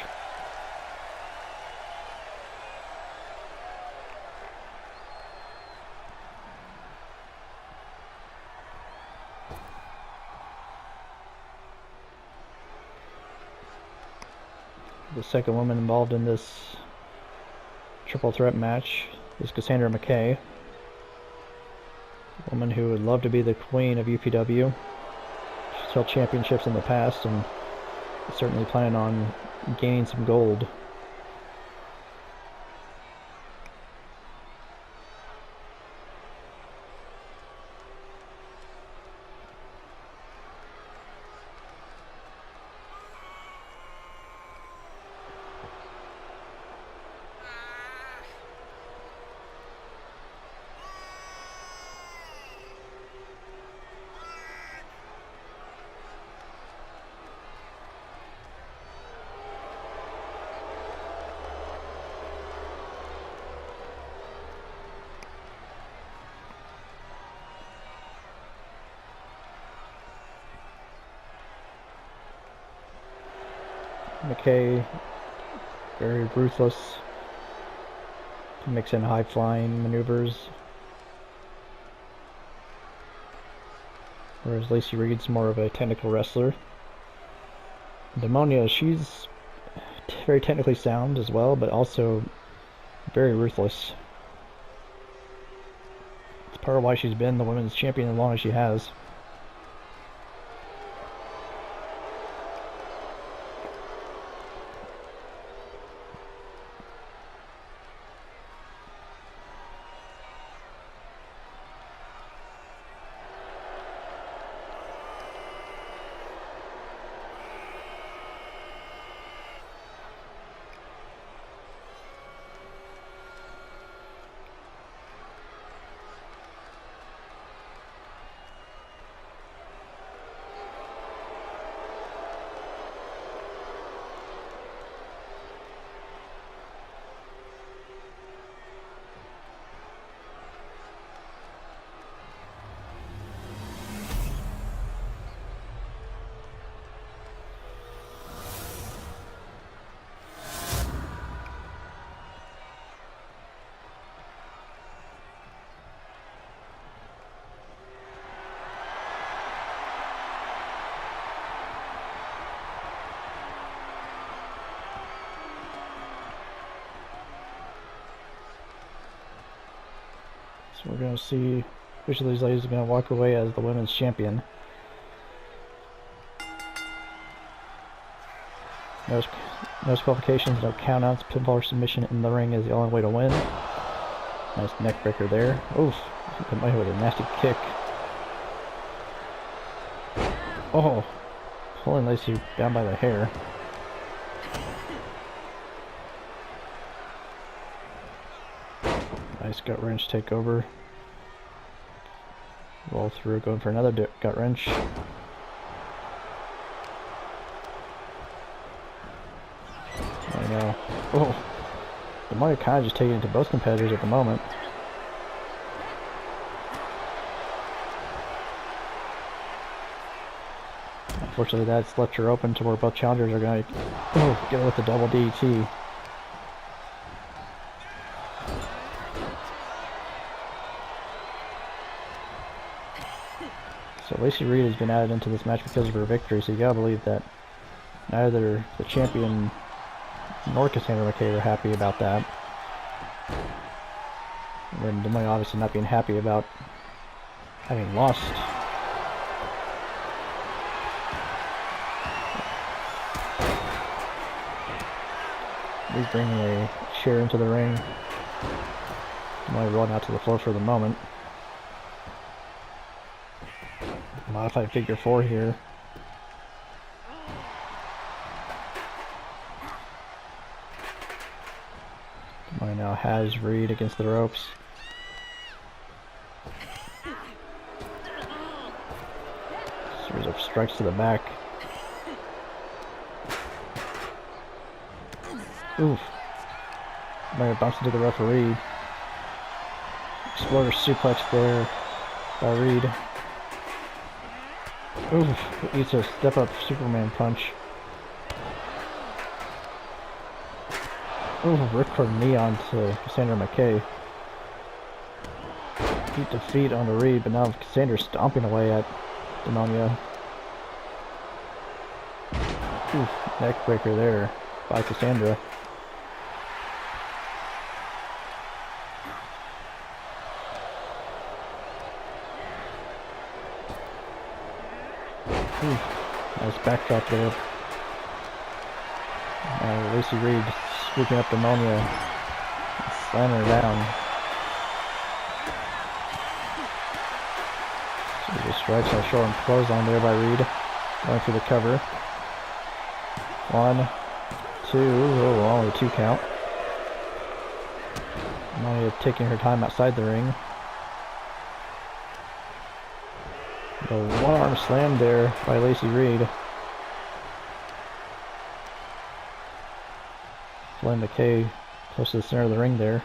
The second woman involved in this triple threat match is Cassandra McKay, a woman who would love to be the queen of UPW. She's held championships in the past and is certainly planning on gaining some gold. McKay, very ruthless, to mix in high-flying maneuvers, whereas Lacey Reed's more of a technical wrestler. Demonia, she's very technically sound as well, but also very ruthless. It's part of why she's been the women's champion as long as she has. So we're going to see which of these ladies are going to walk away as the women's champion. No qualifications, no countouts, pinfall or submission in the ring is the only way to win. Nice neck breaker there. Oof, hit my head with a nasty kick. Oh, pulling Lacey down by the hair. Nice gut wrench takeover. Roll through, going for another gut wrench. I know. Oh, the money kind of just taking it to both competitors at the moment. Unfortunately, that's left her open to where both challengers are going to get with the double DT. So Lacey Reed has been added into this match because of her victory, so you gotta believe that neither the champion nor Cassandra McKay are happy about that. And Demonia obviously not being happy about having lost. He's bringing a chair into the ring. Demonia rolling out to the floor for the moment. Modified figure 4 here. Demonia now has Reed against the ropes. Series of strikes to the back. Oof. Demonia bumps into the referee. Exploder suplex there by Reed. Oof, eats a step up Superman punch. Ooh, ripcord knee onto Cassandra McKay. Feet to feet onto Reed, but now Cassandra's stomping away at Demonia. Oof, neck breaker there by Cassandra. Nice backdrop there. Lacey Reed sweeping up Demonia and slamming her down. So the strikes are short and clothesline there by Reed. Going for the cover. 1, 2, oh, only 2 count. Demonia taking her time outside the ring. The one-arm slam there by Lacey Reed. Flynn McKay close to the center of the ring there.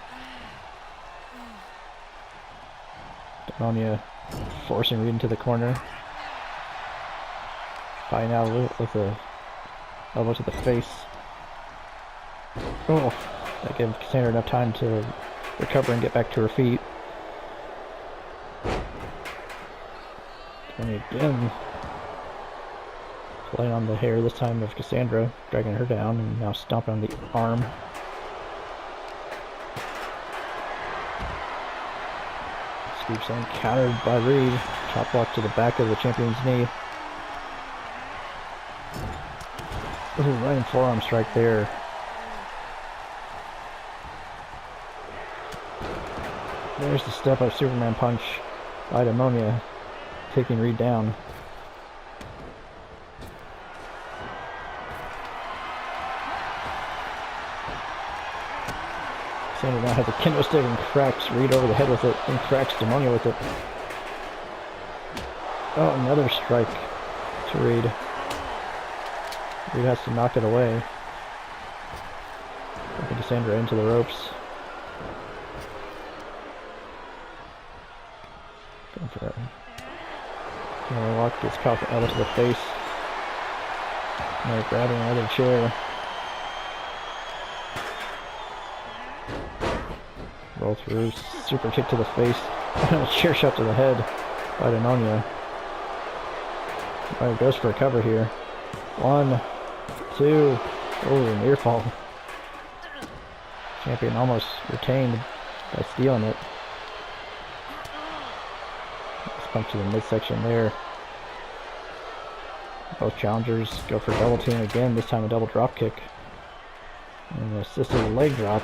Demonia forcing Reed into the corner. Fighting out with a elbow to the face. Oh, that gave Cassandra enough time to recover and get back to her feet. And again, playing on the hair this time of Cassandra, dragging her down, and now stomping on the arm. Sweep slam countered by Reed. Chop block to the back of the champion's knee. Ooh, running forearm strike there. There's the step up Superman punch by Demonia, taking Reed down. Cassandra now has a kendo stick and cracks Reed over the head with it, and cracks Demonia with it. Oh, another strike to Reed. Reed has to knock it away. Taking Cassandra into the ropes. Going for that. Walk gets caught with an elbow to the face. Now grabbing another chair. Roll through, super kick to the face. Chair shot to the head by Demonia. Alright, goes for a cover here. 1, 2. Oh, near fall. Champion almost retained by stealing it. Punch to the midsection there. Both challengers go for double team again, this time a double drop kick. And an assisted leg drop.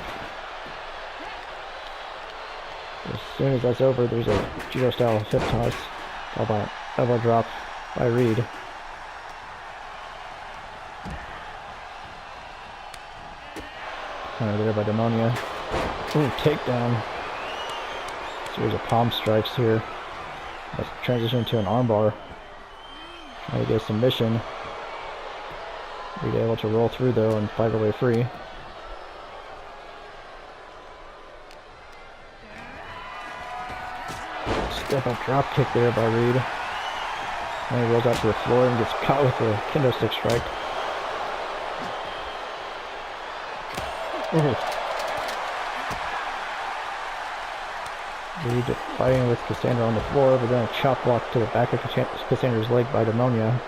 As soon as that's over, there's a judo style hip toss, followed by an elbow drop by Reed. Counter there by Demonia. Ooh, takedown. Series of palm strikes here. Let's transition to an armbar. Trying to get a submission. Reed able to roll through though and fight her way free. Step up drop kick there by Reed. And he rolls out to the floor and gets caught with a kendo stick strike. Ooh. Reed fighting with Cassandra on the floor, but then a chop block to the back of Cassandra's leg by Demonia.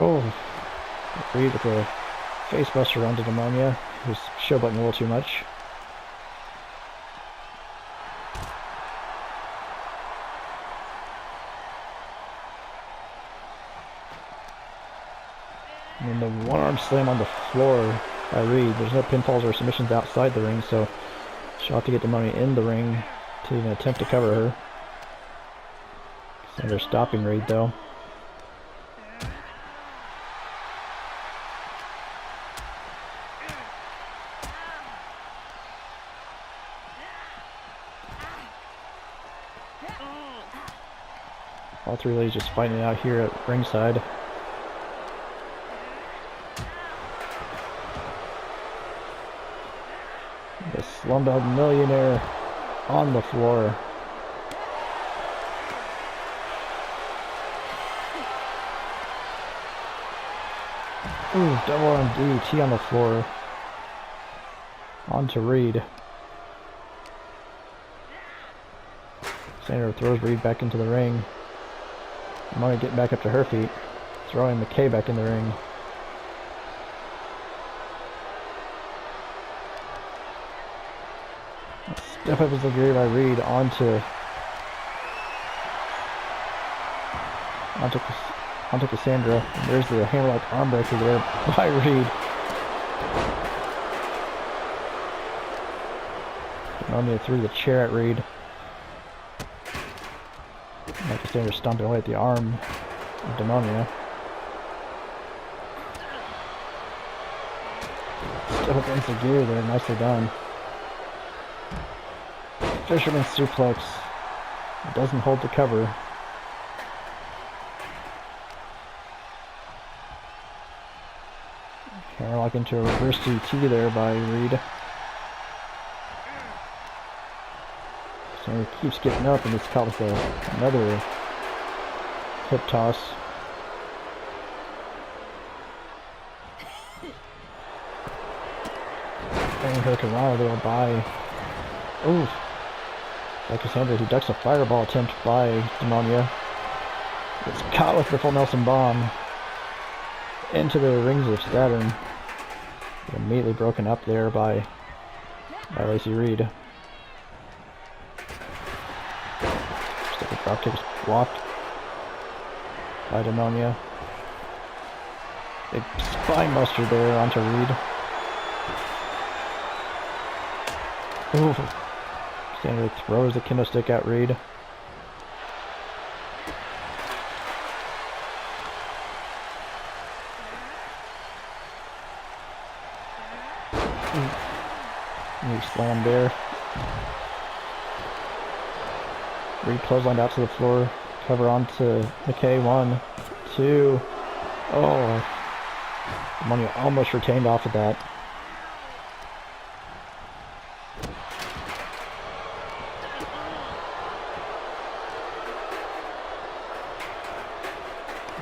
Oh, Reed with a facebuster onto Demonia, who's showboating a little too much. And then the one-arm slam on the floor by Reed. There's no pinfalls or submissions outside the ring, so she'll have to get Demonia in the ring to even attempt to cover her. And they're stopping Reed though. All three ladies just fighting it out here at ringside. The Slumdog Millionaire on the floor. Ooh, double arm DDT on the floor. On to Reed. Sandra throws Reed back into the ring. Money getting back up to her feet. Throwing McKay back in the ring. Step up is the gear by Reed onto Cassandra. And there's the hammerlock armbreaker there by Reed. Demonia threw the chair at Reed. And Cassandra stomping away at the arm of Demonia. Step up into gear there, nicely done. Fisherman suplex. Doesn't hold the cover. Hammerlock into a reverse DT there by Reed. So he keeps getting up and it's caught with another hip toss. And Hurricanrana there by... Ooh! By Cassandra, who ducks a fireball attempt by Demonia. It's caught with the full Nelson bomb into the rings of Saturn. Immediately broken up there by Lacey Reed. Step of drop kick is blocked by Demonia. Big spine buster there onto Reed. Ooh. Cassandra throws the kendo stick at Reed. Knee slam there. Reed clotheslined out to the floor. Cover onto McKay. 1, 2. Oh. Demonia almost retained off of that.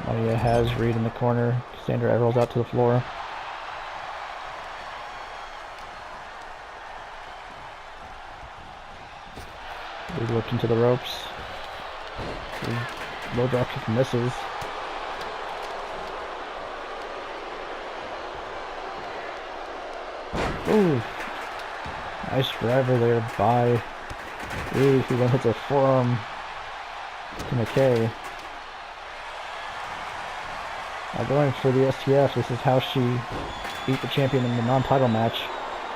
Demonia has Reed in the corner. Cassandra rolls out to the floor. Reed whipped into the ropes. Low drop kick misses. Ooh! Nice driver there by Reed, who then hits a forearm to McKay. Now going for the STF, this is how she beat the champion in the non-title match.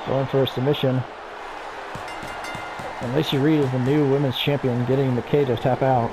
Going for a submission. And Lacey Reed is the new women's champion, getting McKay to tap out.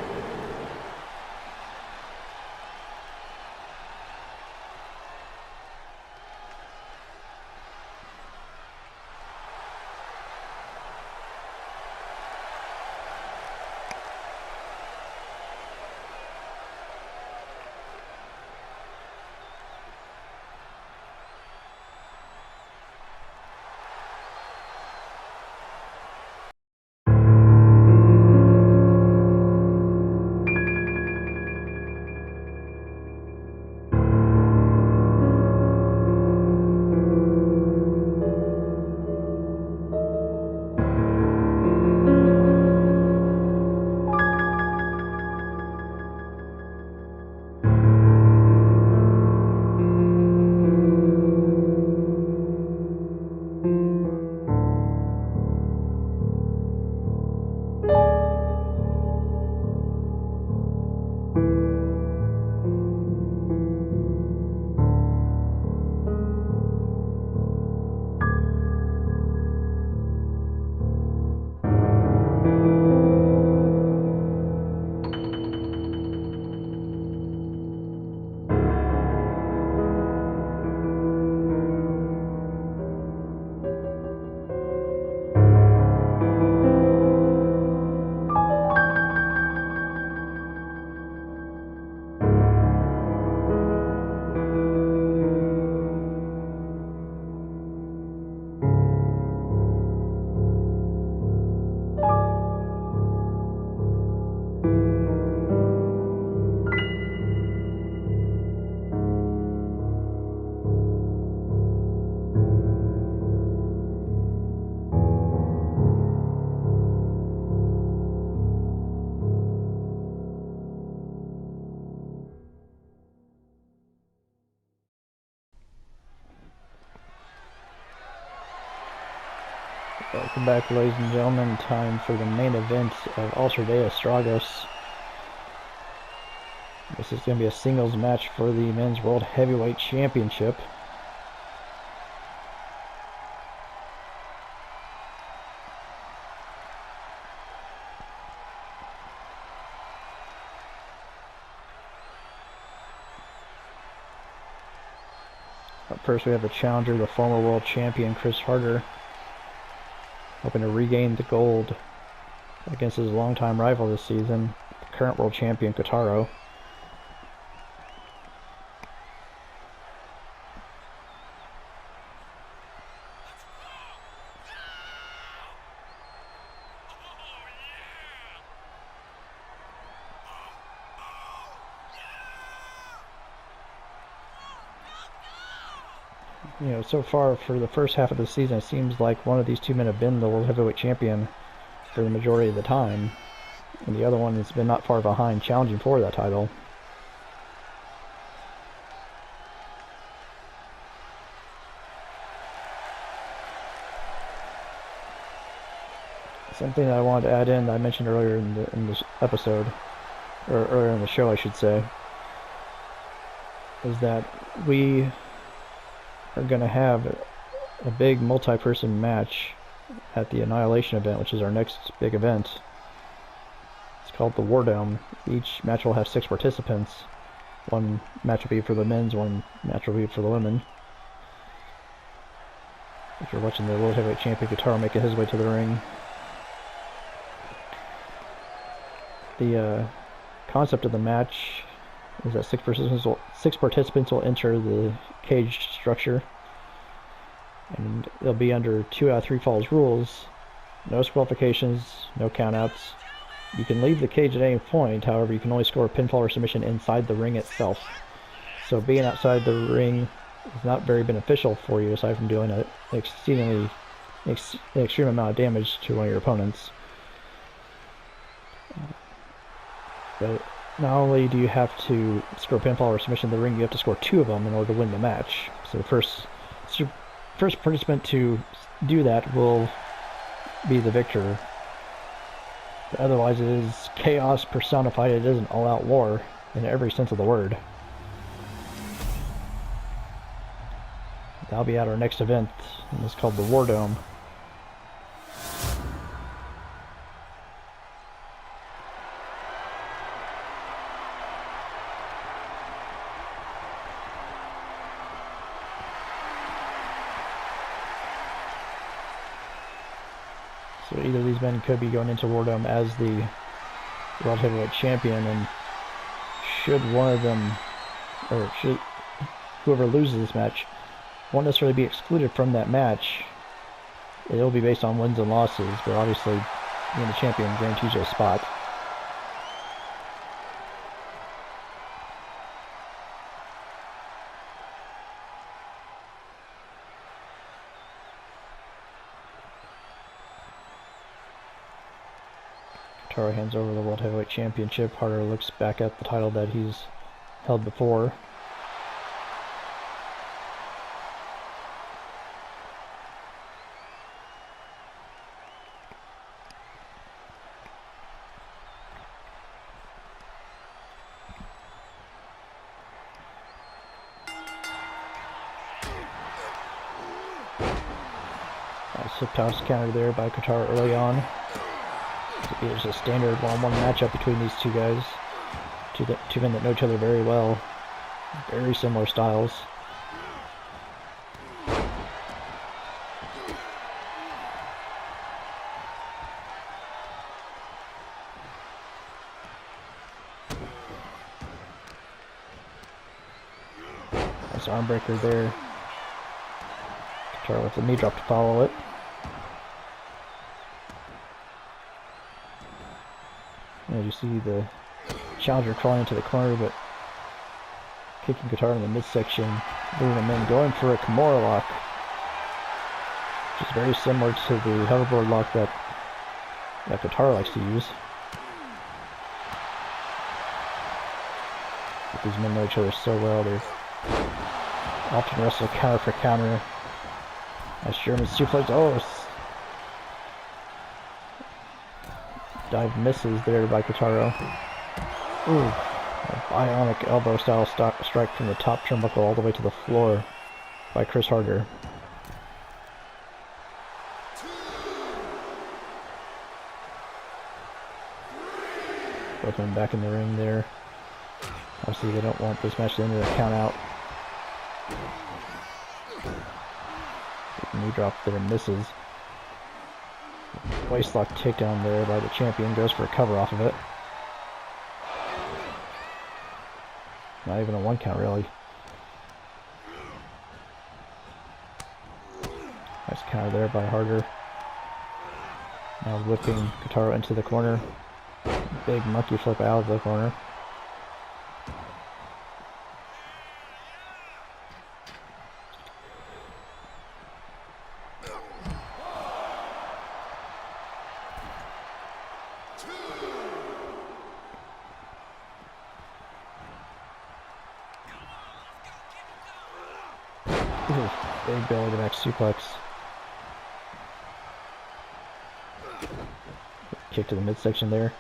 Welcome back, ladies and gentlemen. Time for the main event of Altar de Estragos. This is going to be a singles match for the Men's World Heavyweight Championship. Up first we have the challenger, the former world champion Chris Harder, hoping to regain the gold against his longtime rival this season, the current world champion Kotaro. You know, so far for the first half of the season, it seems like one of these two men have been the World Heavyweight Champion for the majority of the time, and the other one has been not far behind, challenging for that title. Something that I wanted to add in that I mentioned earlier in this episode, or earlier in the show, I should say, is that we are going to have a big multi-person match at the Annihilation event, which is our next big event. It's called the War Dome. Each match will have 6 participants. One match will be for the men's, one match will be for the women. If you're watching the World Heavyweight Champion Kotaro making his way to the ring. The concept of the match is that 6 participants will enter the cage structure, and they'll be under 2 out of 3 falls rules. No disqualifications, no countouts. You can leave the cage at any point, however you can only score a pinfall or submission inside the ring itself. So being outside the ring is not very beneficial for you, aside from doing an exceedingly extreme amount of damage to one of your opponents. But not only do you have to score a pinfall or submission in the ring, you have to score 2 of them in order to win the match. So the first participant to do that will be the victor. But otherwise, it is chaos personified. It is an all-out war in every sense of the word. That'll be at our next event, and it's called the War Dome. So either of these men could be going into War Dome as the World Heavyweight Champion, and should one of them, or should whoever loses this match, won't necessarily be excluded from that match. It'll be based on wins and losses, but obviously being the champion guarantees you a spot. Kotaro hands over the World Heavyweight Championship. Harder looks back at the title that he's held before. Nice hip toss counter there by Kotaro early on. It's a standard one-on-one matchup between these two guys. Two men that know each other very well. Very similar styles. Nice arm breaker there. Kotaro with the knee drop to follow it. As you see the challenger crawling into the corner, but kicking Kotaro in the midsection, moving him in, going for a Kimura lock, which is very similar to the hoverboard lock that Kotaro likes to use. But these men know each other so well, they often wrestle counter for counter. Nice German suplex. Oh, dive misses there by Kotaro. Ooh, a bionic elbow style strike from the top turnbuckle all the way to the floor by Chris Harder. Both men back in the ring there. Obviously they don't want this match to end with a count out. Knee drop there misses. Waistlock takedown there by the champion, goes for a cover off of it. Not even a 1 count really. Nice counter there by Harder. Now whipping Kotaro into the corner. Big monkey flip out of the corner. Big belly to back suplex. Kick to the midsection there.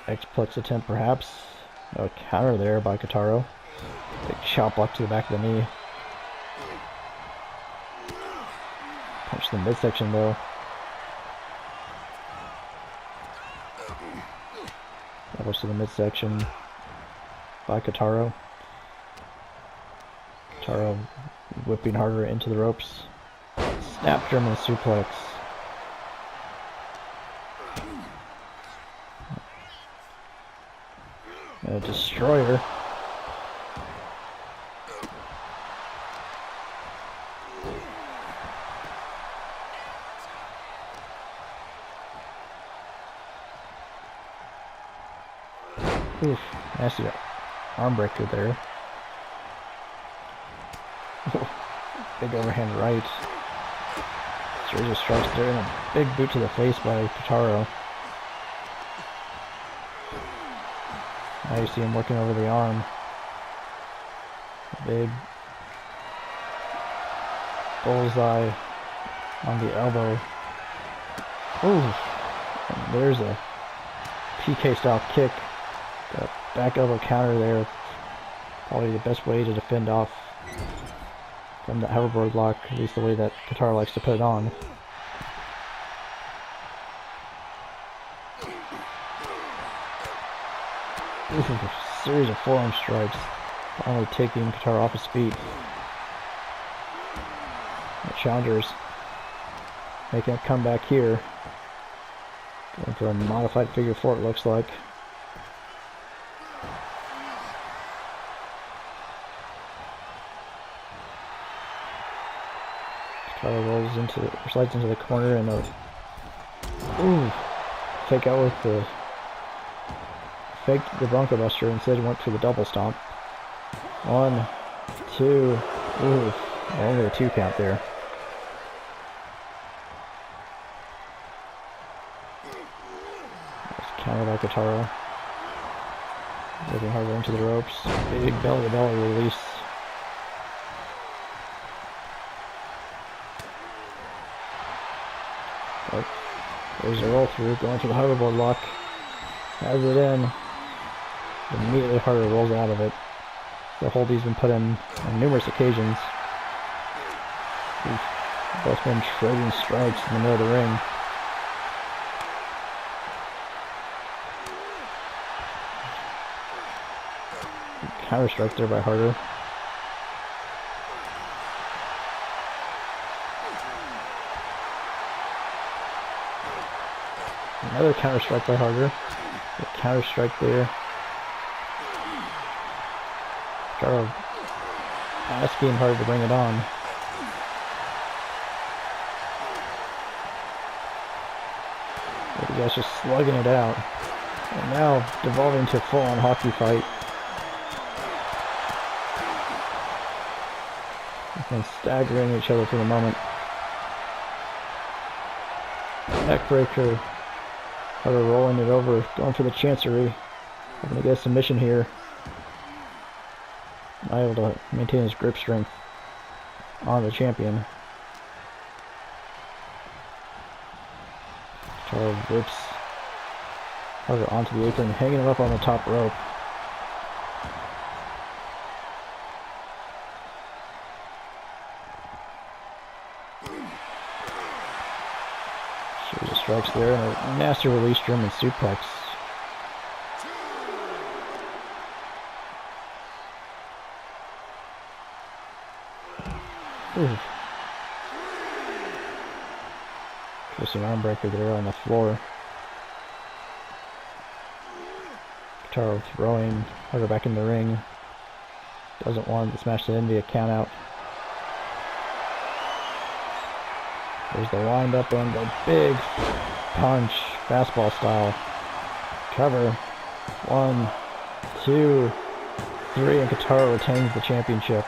X-plex attempt perhaps. A counter there by Kotaro. Big chop block to the back of the knee. Punch to the midsection though. Elbows to the midsection by Kotaro. Kotaro whipping Harder into the ropes. Snap German suplex. A destroyer. Oof, nasty arm breaker there. Big overhand right. Series of strikes there and a big boot to the face by Kotaro. Now you see him working over the arm. Big bullseye on the elbow. Ooh, and there's a PK style kick. Got a back elbow counter there. Probably the best way to defend off from the hoverboard lock, at least the way that Kotaro likes to put it on. This is a series of forearm strikes, finally taking Kotaro off his feet. The challengers making a comeback here. Going for a modified figure 4 it looks like. Kotaro rolls into, slides into the corner and fake out with the faked the Bronco Buster, instead went for the double stomp. 1, 2, only a 2 count there. Nice counter by Kotaro. Moving Harder into the ropes. Big belly to belly release. Oh, there's a roll through, going to the hoverboard lock. Has it in. Immediately Harder rolls out of it. The hold he's been put in on numerous occasions. Both men trading strikes in the middle of the ring. Counter strike there by Harder. Another counter strike by Harder. A counter strike there. Kotaro asking Harder to bring it on. But you guys just slugging it out. And now devolving to a full-on hockey fight. And staggering each other for the moment. Neckbreaker. Hunter rolling it over, going for the chancery. Hoping to get a submission here. Not able to maintain his grip strength on the champion. Charles whips Hunter onto the apron, hanging him up on the top rope. Shoulder strikes there, and a nasty release German suplex. Ooh. Twisting arm breaker there on the floor. Taro throwing Hunter back in the ring. Doesn't want to smash it in via count out. There's the wind up and the big punch, fastball style. Cover. 1, 2, 3, and Katara retains the championship.